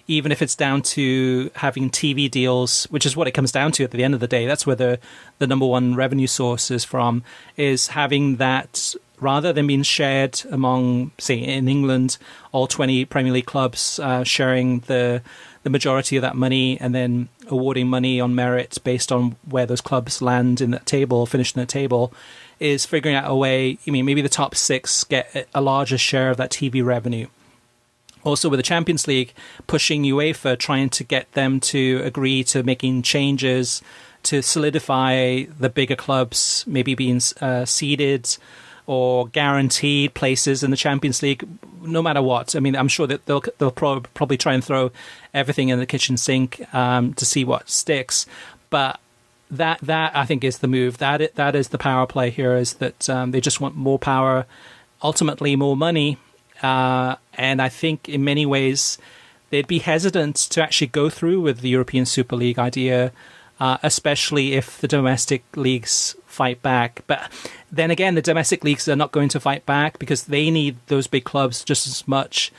even if it's down to having TV deals, which is what it comes down to at the end of the day. That's where the number one revenue source is from, is having that, rather than being shared among, say, in England, all 20 Premier League clubs sharing the majority of that money and then awarding money on merit based on where those clubs land in that table, finish in the table, is figuring out a way. Maybe the top 6 get a larger share of that TV revenue. Also with the Champions League, pushing UEFA, trying to get them to agree to making changes to solidify the bigger clubs, maybe being seeded or guaranteed places in the Champions League, no matter what. I'm sure that they'll probably try and throw everything in the kitchen sink to see what sticks. But that I think is the move. That is the power play here, is that they just want more power, ultimately more money. And I think in many ways they'd be hesitant to actually go through with the European Super League idea, especially if the domestic leagues fight back. But then again, the domestic leagues are not going to fight back because they need those big clubs just as much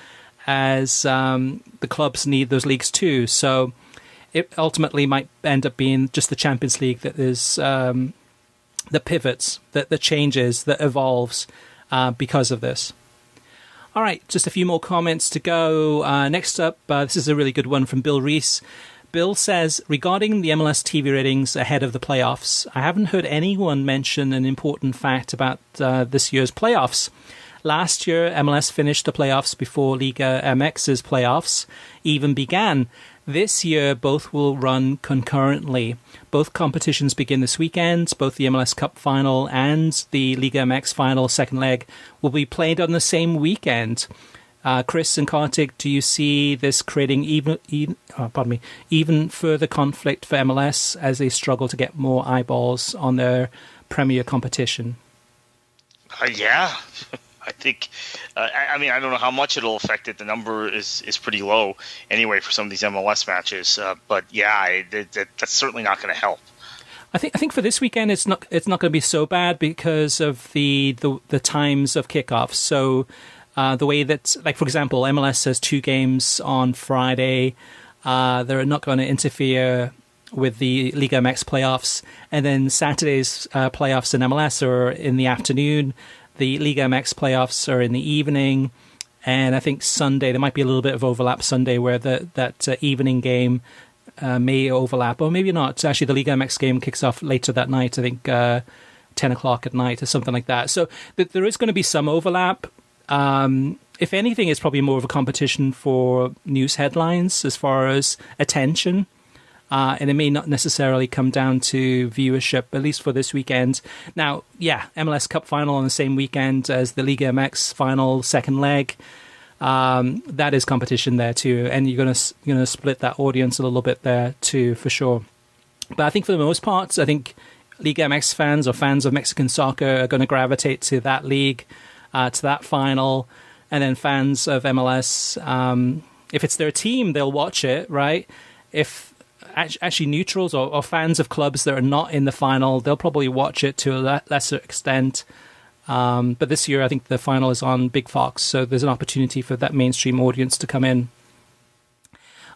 as the clubs need those leagues too. So it ultimately might end up being just the Champions League that is that pivots, that changes, that evolves because of this. All right, just a few more comments to go. Next up, this is a really good one from Bill Reese. Bill says, regarding the MLS TV ratings ahead of the playoffs, I haven't heard anyone mention an important fact about this year's playoffs. Last year, MLS finished the playoffs before Liga MX's playoffs even began. This year, both will run concurrently. Both competitions begin this weekend. Both the MLS Cup Final and the Liga MX Final second leg will be played on the same weekend. Chris and Kartik, do you see this creating even further conflict for MLS as they struggle to get more eyeballs on their premier competition? Yeah. I think, I don't know how much it'll affect it. The number is pretty low anyway for some of these MLS matches. But yeah, that's certainly not going to help. I think for this weekend it's not going to be so bad because of the times of kickoffs. So the way that, like for example, MLS has 2 games on Friday. They're not going to interfere with the Liga MX playoffs, and then Saturday's playoffs in MLS are in the afternoon. The Liga MX playoffs are in the evening, and I think Sunday, there might be a little bit of overlap Sunday where that evening game may overlap, or maybe not. Actually, the Liga MX game kicks off later that night, I think 10 o'clock at night or something like that. So there is going to be some overlap. If anything, it's probably more of a competition for news headlines as far as attention. And it may not necessarily come down to viewership, at least for this weekend. Now, yeah, MLS Cup Final on the same weekend as the Liga MX Final second leg. that is competition there too, and you're gonna split that audience a little bit there too, for sure. But I think for the most part, I think Liga MX fans or fans of Mexican soccer are going to gravitate to that league, to that final, and then fans of MLS, if it's their team, they'll watch it, right? If actually neutrals or fans of clubs that are not in the final, they'll probably watch it to a lesser extent. But this year, I think the final is on Big Fox, so there's an opportunity for that mainstream audience to come in.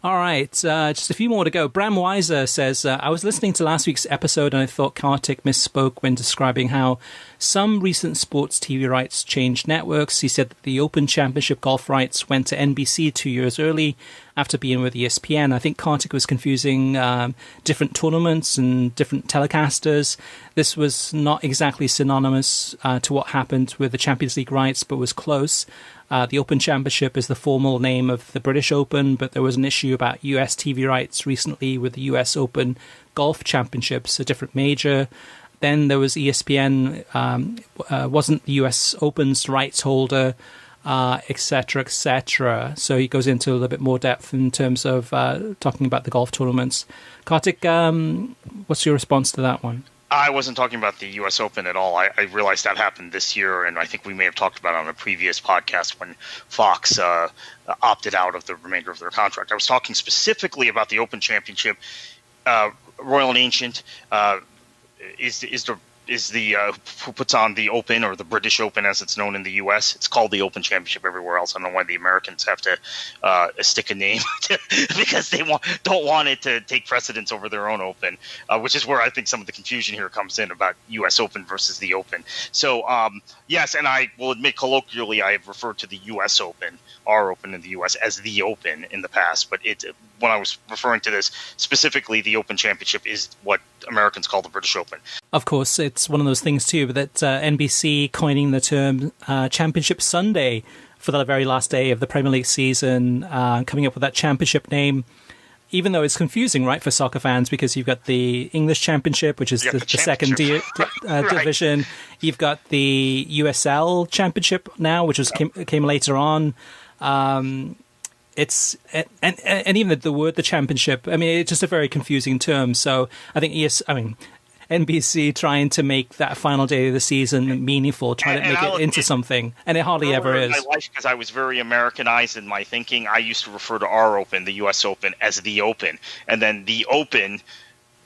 All right, just a few more to go. Bram Weiser says, I was listening to last week's episode and I thought Kartik misspoke when describing how some recent sports TV rights changed networks. He said that the Open Championship golf rights went to NBC 2 years early after being with ESPN. I think Kartik was confusing different tournaments and different telecasters. This was not exactly synonymous to what happened with the Champions League rights, but was close. The Open Championship is the formal name of the British Open, but there was an issue about US TV rights recently with the US Open Golf Championships, a different major. Then there was ESPN, wasn't the US Open's rights holder, etc., etc. So he goes into a little bit more depth in terms of talking about the golf tournaments. Kartik, what's your response to that one? I wasn't talking about the U.S. Open at all. I realized that happened this year, and I think we may have talked about it on a previous podcast when Fox opted out of the remainder of their contract. I was talking specifically about the Open Championship. Royal and Ancient is the who puts on the Open, or the British Open as it's known in the U.S. It's called the Open Championship everywhere else. I don't know why the Americans have to stick a name because they don't want it to take precedence over their own Open, which is where I think some of the confusion here comes in about U.S. Open versus the Open. So yes, and I will admit colloquially I have referred to the U.S. Open, our Open in the U.S., as the Open in the past, but when I was referring to this specifically, the Open Championship is what Americans call the British Open. Of course, it's one of those things too that NBC coining the term Championship Sunday for the very last day of the Premier League season, coming up with that championship name, even though it's confusing, right, for soccer fans, because you've got the English Championship, which is the second right. Division. You've got the USL Championship now, which came later on. It's and even the word the championship, I mean, it's just a very confusing term. So I think NBC trying to make that final day of the season meaningful, trying to make it into something, and it hardly ever is. My life, because I was very Americanized in my thinking, I used to refer to our Open, the U.S. Open, as the Open, and then the Open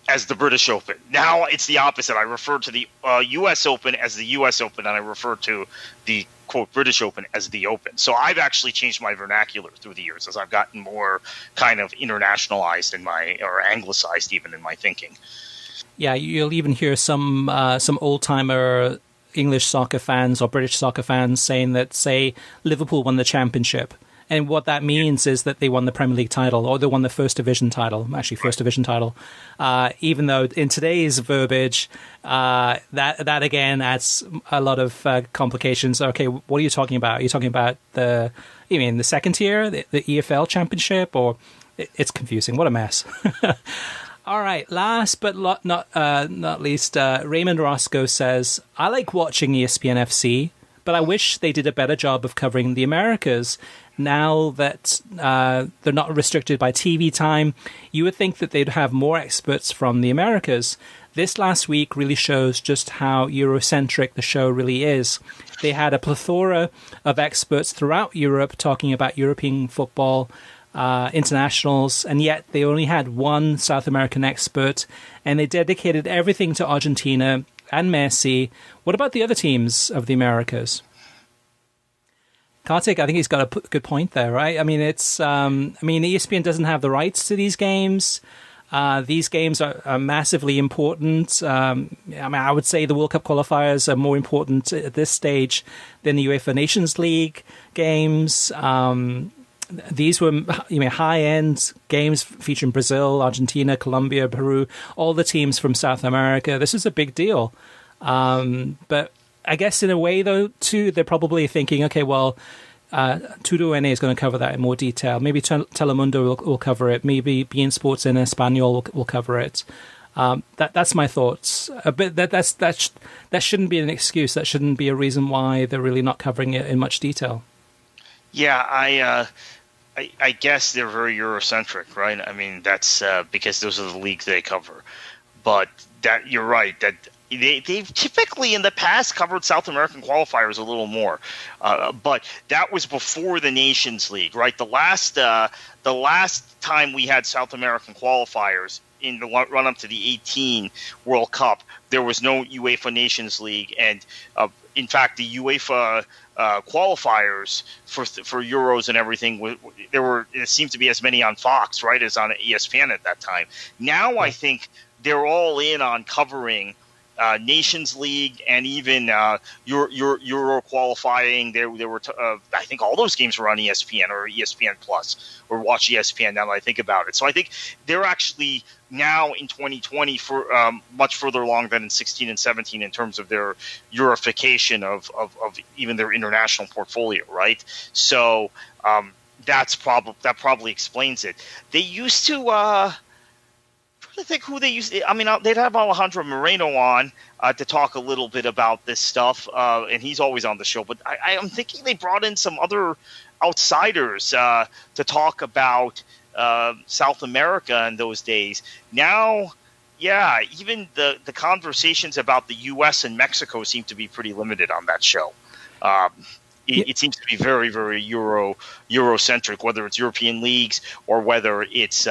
as the British Open. Now it's the opposite. I refer to the U.S. Open as the U.S. Open, and I refer to the quote British Open as the Open. So I've actually changed my vernacular through the years as I've gotten more kind of internationalized or anglicized even in my thinking. Yeah, you'll even hear some old-timer English soccer fans or British soccer fans saying that, say, Liverpool won the championship. And what that means is that they won the Premier League title, or they won the First Division title, even though in today's verbiage, that again adds a lot of complications. Okay, what are you talking about? Are you talking about the second tier, the EFL Championship, or it's confusing. What a mess. All right, last but not least, Raymond Roscoe says, I like watching ESPN FC, but I wish they did a better job of covering the Americas. Now that they're not restricted by TV time, you would think that they'd have more experts from the Americas. This last week really shows just how Eurocentric the show really is. They had a plethora of experts throughout Europe talking about European football, internationals, and yet they only had one South American expert, and they dedicated everything to Argentina and Messi. What about the other teams of the Americas? Kartik, I think he's got a good point there, right? I mean, ESPN doesn't have the rights to these games. These games are massively important. I would say the World Cup qualifiers are more important at this stage than the UEFA Nations League games. These were high-end games featuring Brazil, Argentina, Colombia, Peru, all the teams from South America. This is a big deal. But I guess in a way, though, too, they're probably thinking, okay, well, Tudo NA is going to cover that in more detail. Maybe Telemundo will cover it. Maybe beIN Sports in Espanol will cover it. That's my thoughts. But that shouldn't be an excuse. That shouldn't be a reason why they're really not covering it in much detail. Yeah, I guess they're very Eurocentric, right? I mean, that's because those are the leagues they cover. But that you're right that they've typically in the past covered South American qualifiers a little more, but that was before the Nations League, right? The last time we had South American qualifiers in the run up to the 18 World Cup, there was no UEFA Nations League, and in fact, the UEFA qualifiers for Euros and everything, it seemed to be as many on Fox, right, as on ESPN at that time. Now I think they're all in on covering Nations League and even Euro qualifying. There were I think all those games were on ESPN or ESPN Plus or Watch ESPN. Now that I think about it, so I think they're actually now in 2020 for much further along than in 16 and 17 in terms of their Eurification of even their international portfolio, right? So that probably explains it. They used to. I think who they used. I mean, they'd have Alejandro Moreno on to talk a little bit about this stuff, and he's always on the show. But I'm thinking they brought in some other outsiders to talk about South America in those days. Now, yeah, even the conversations about the U.S. and Mexico seem to be pretty limited on that show. It seems to be very, very Eurocentric, whether it's European leagues or whether it's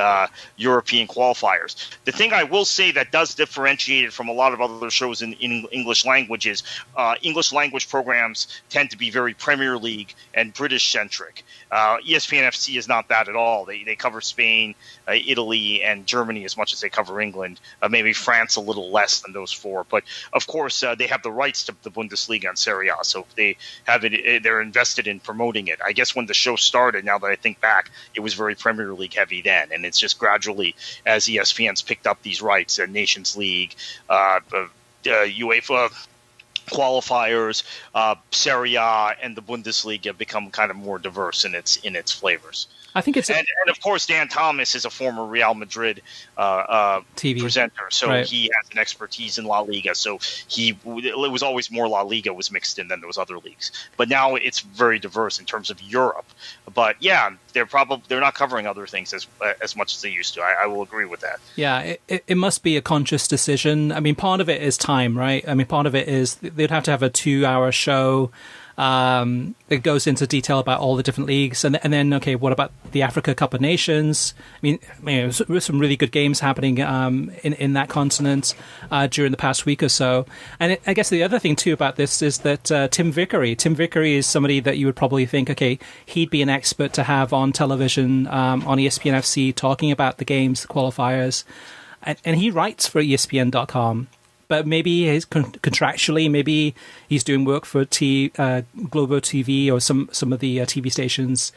European qualifiers. The thing I will say that does differentiate it from a lot of other shows in English language is English language programs tend to be very Premier League and British-centric. ESPN FC is not that at all. They cover Spain, Italy, and Germany as much as they cover England. Maybe France a little less than those four. But, of course, they have the rights to the Bundesliga and Serie A, so they have it. They're invested in promoting it. I guess when the show started, now that I think back, it was very Premier League heavy then, and it's just gradually as ESPN's picked up these rights, Nations League, UEFA qualifiers, Serie A, and the Bundesliga have become kind of more diverse in its flavors. I think it's and of course Dan Thomas is a former Real Madrid TV presenter, so right. He has an expertise in La Liga. So it was always more La Liga was mixed in than those other leagues. But now it's very diverse in terms of Europe. But yeah, they're not covering other things as much as they used to. I will agree with that. Yeah, it must be a conscious decision. I mean, part of it is time, right? I mean, part of it is they'd have to have a 2-hour show. It goes into detail about all the different leagues, and then okay, what about the Africa Cup of Nations? I mean, there's some really good games happening in that continent during the past week or so. And I guess the other thing too about this is that Tim Vickery is somebody that you would probably think, okay, he'd be an expert to have on television on ESPN FC talking about the games, the qualifiers, and he writes for ESPN.com. But maybe he's contractually, maybe he's doing work for Globo TV or some of the TV stations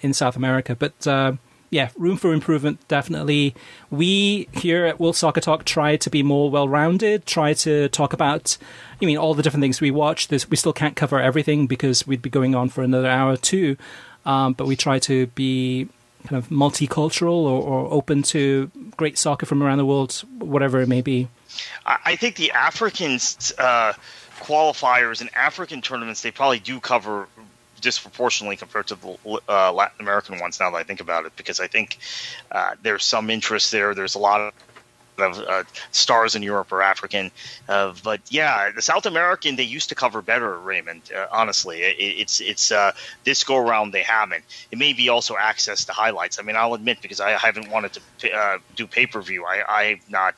in South America. But yeah, room for improvement, definitely. We here at World Soccer Talk try to be more well-rounded, try to talk about, all the different things we watch. We still can't cover everything because we'd be going on for another hour or two. But we try to be kind of multicultural or open to great soccer from around the world, whatever it may be. I think the Africans qualifiers and African tournaments, they probably do cover disproportionately compared to the Latin American ones, now that I think about it, because I think there's some interest there. There's a lot of stars in Europe are African. But yeah, the South American, they used to cover better, Raymond, honestly. It's this go around they haven't. It may be also access to highlights. I mean, I'll admit, because I haven't wanted to do pay-per-view. I've not.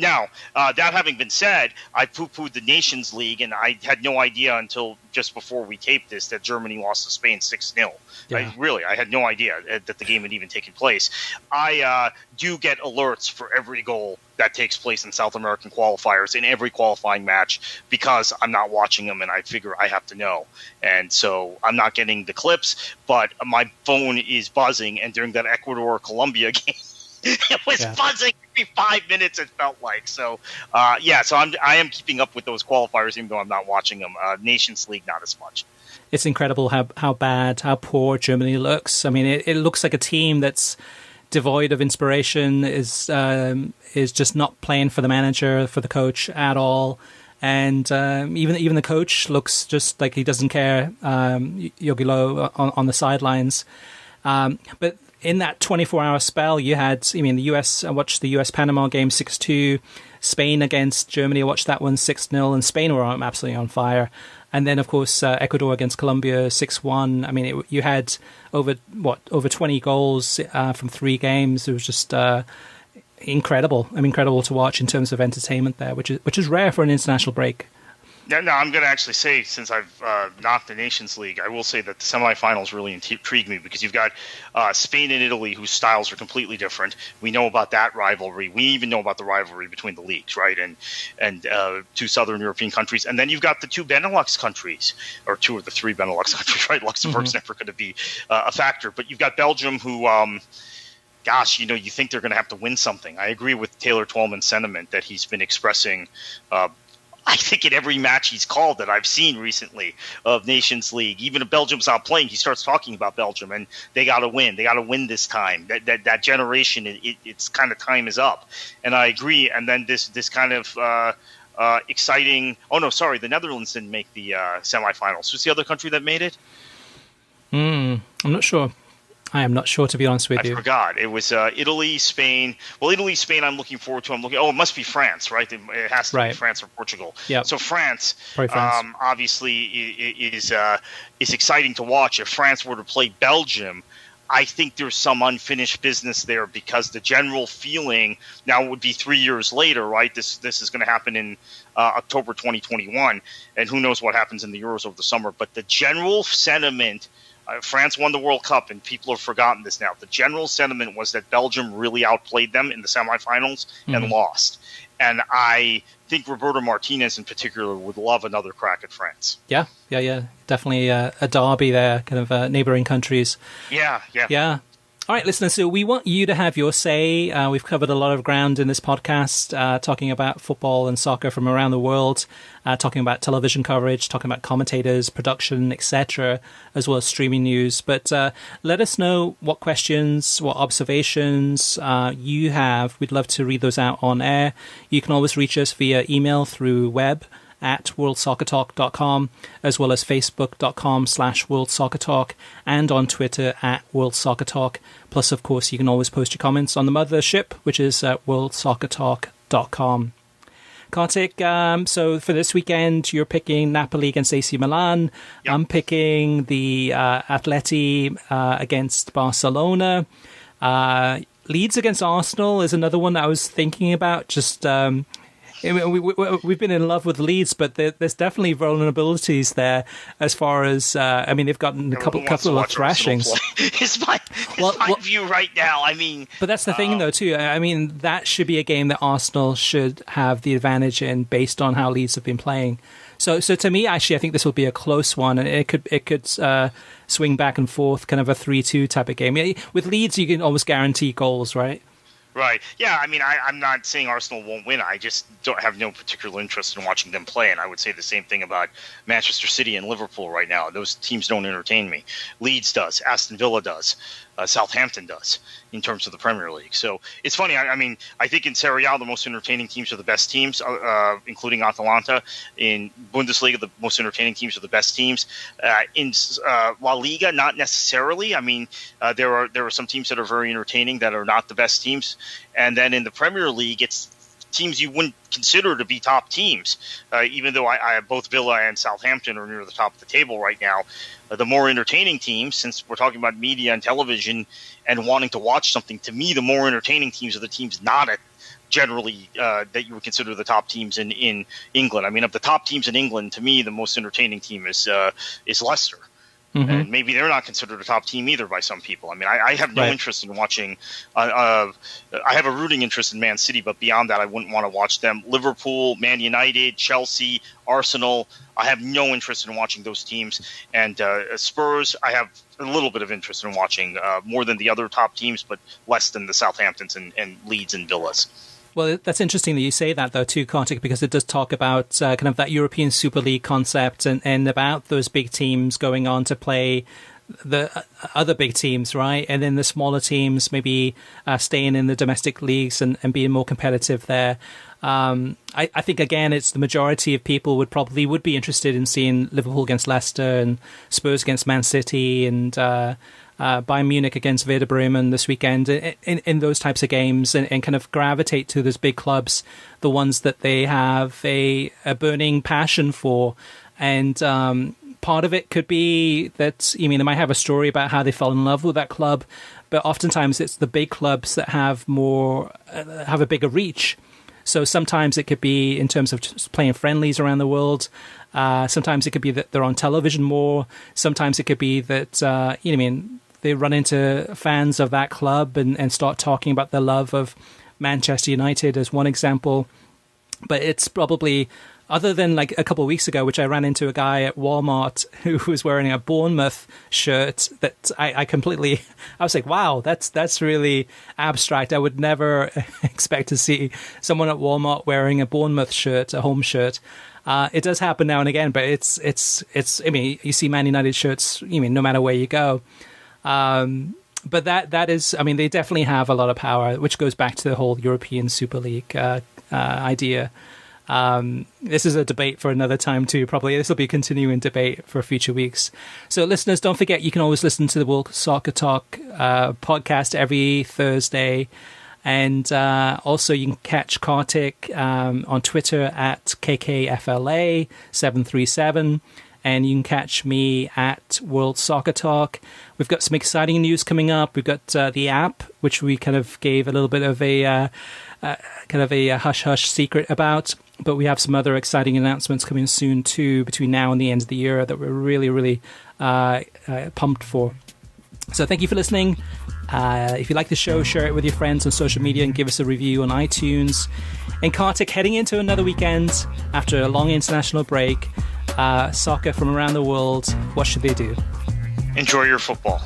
Now, that having been said, I poo-pooed the Nations League, and I had no idea until just before we taped this that Germany lost to Spain 6-0. Yeah. I had no idea that the game had even taken place. I do get alerts for every goal that takes place in South American qualifiers in every qualifying match because I'm not watching them and I figure I have to know. And so I'm not getting the clips, but my phone is buzzing. And during that Ecuador-Colombia game, it was buzzing every 5 minutes, it felt like. So, so I am keeping up with those qualifiers, even though I'm not watching them. Nations League, not as much. It's incredible how poor Germany looks. I mean, it looks like a team that's devoid of inspiration, is just not playing for the manager, for the coach at all. And even the coach looks just like he doesn't care, Yogi Low, on the sidelines. But in that 24-hour spell, you had, the US, I watched the US-Panama game 6-2, Spain against Germany, I watched that one 6-0, and Spain were absolutely on fire. And then, of course, Ecuador against Colombia 6-1. You had over 20 goals from 3 games. It was just incredible. Incredible to watch in terms of entertainment there, which is rare for an international break. Yeah, no, I'm going to actually say, since I've knocked the Nations League, I will say that the semifinals really intrigue me, because you've got Spain and Italy, whose styles are completely different. We know about that rivalry. We even know about the rivalry between the leagues, right? And 2 Southern European countries. And then you've got the 2 Benelux countries, or 2 of the 3 Benelux countries, right? Luxembourg's never going to be a factor. But you've got Belgium, who... you think they're going to have to win something. I agree with Taylor Twellman's sentiment that he's been expressing, I think, in every match he's called that I've seen recently of Nations League. Even if Belgium's not playing, he starts talking about Belgium, and they got to win. They got to win this time. That generation, it's kind of time is up. And I agree. And then this kind of exciting. Oh no, sorry, the Netherlands didn't make the semifinals. Who's the other country that made it? I'm not sure. I am not sure, to be honest with you. I forgot. It was Italy, Spain. Well, Italy, Spain, I'm looking forward to. It must be France, right? It has to be France or Portugal. Yep. So France, France. obviously, is exciting to watch. If France were to play Belgium, I think there's some unfinished business there, because the general feeling now would be 3 years later, right? This is going to happen in October 2021, and who knows what happens in the Euros over the summer. But the general sentiment. France won the World Cup, and people have forgotten this now. The general sentiment was that Belgium really outplayed them in the semifinals and lost. And I think Roberto Martinez in particular would love another crack at France. Yeah. Definitely a derby there, kind of neighboring countries. Yeah. All right, listeners, so we want you to have your say. We've covered a lot of ground in this podcast, talking about football and soccer from around the world, talking about television coverage, talking about commentators, production, etc., as well as streaming news. But let us know what questions, what observations you have. We'd love to read those out on air. You can always reach us via email through web at worldsoccertalk.com, as well as facebook.com/worldsoccertalk, and on Twitter at worldsoccertalk. Plus, of course, you can always post your comments on the mothership, which is at worldsoccertalk.com. Kartik, so for this weekend, you're picking Napoli against AC Milan. Yep. I'm picking the Atleti against Barcelona. Leeds against Arsenal is another one that I was thinking about. Just... we've been in love with Leeds, but there's definitely vulnerabilities there as far as they've gotten a couple of thrashings. It's my view right now. But that's the thing, though, too. That should be a game that Arsenal should have the advantage in, based on how Leeds have been playing. So to me, actually, I think this will be a close one, and it could swing back and forth, kind of a 3-2 type of game. With Leeds, you can almost guarantee goals, right? Right. Yeah, I'm not saying Arsenal won't win. I just don't have no particular interest in watching them play, and I would say the same thing about Manchester City and Liverpool right now. Those teams don't entertain me. Leeds does. Aston Villa does. Southampton does, in terms of the Premier League. So it's funny. I think in Serie A, the most entertaining teams are the best teams, including Atalanta. In Bundesliga, the most entertaining teams are the best teams. In La Liga, not necessarily. There are some teams that are very entertaining that are not the best teams. And then in the Premier League, it's teams you wouldn't consider to be top teams, even though I both Villa and Southampton are near the top of the table right now. The more entertaining teams, since we're talking about media and television and wanting to watch something, to me, the more entertaining teams are the teams not generally that you would consider the top teams in England. Of the top teams in England, to me, the most entertaining team is Leicester. Mm-hmm. And maybe they're not considered a top team either by some people. I have no interest in watching. I have a rooting interest in Man City, but beyond that, I wouldn't want to watch them. Liverpool, Man United, Chelsea, Arsenal. I have no interest in watching those teams. And Spurs, I have a little bit of interest in watching, more than the other top teams, but less than the Southamptons and Leeds and Villas. Well, that's interesting that you say that, though, too, Kartik, because it does talk about kind of that European Super League concept and about those big teams going on to play the other big teams, right? And then the smaller teams maybe staying in the domestic leagues and being more competitive there. I think, again, it's the majority of people would be interested in seeing Liverpool against Leicester and Spurs against Man City and Bayern Munich against Werder Bremen this weekend in those types of games, and kind of gravitate to those big clubs, the ones that they have a burning passion for. And part of it could be that, they might have a story about how they fell in love with that club, but oftentimes it's the big clubs that have a bigger reach. So sometimes it could be in terms of just playing friendlies around the world. Sometimes it could be that they're on television more. Sometimes it could be that, they run into fans of that club and start talking about their love of Manchester United as one example. But it's probably, other than like a couple of weeks ago, which I ran into a guy at Walmart who was wearing a Bournemouth shirt that I was like, wow, that's really abstract. I would never expect to see someone at Walmart wearing a Bournemouth shirt, a home shirt. It does happen now and again, but it's you see Man United shirts, no matter where you go. But that is, they definitely have a lot of power, which goes back to the whole European Super League idea. This is a debate for another time too. Probably this will be a continuing debate for future weeks. So listeners, don't forget, you can always listen to the World Soccer Talk podcast every Thursday. And also you can catch Kartik on Twitter at KKFLA737. And you can catch me at World Soccer Talk. We've got some exciting news coming up. We've got the app, which we kind of gave a little bit of a hush-hush secret about. But we have some other exciting announcements coming soon too, between now and the end of the year, that we're really, really pumped for. So thank you for listening. If you like the show, share it with your friends on social media and give us a review on iTunes. And Kartik, heading into another weekend after a long international break, soccer from around the world, what should they do? Enjoy your football.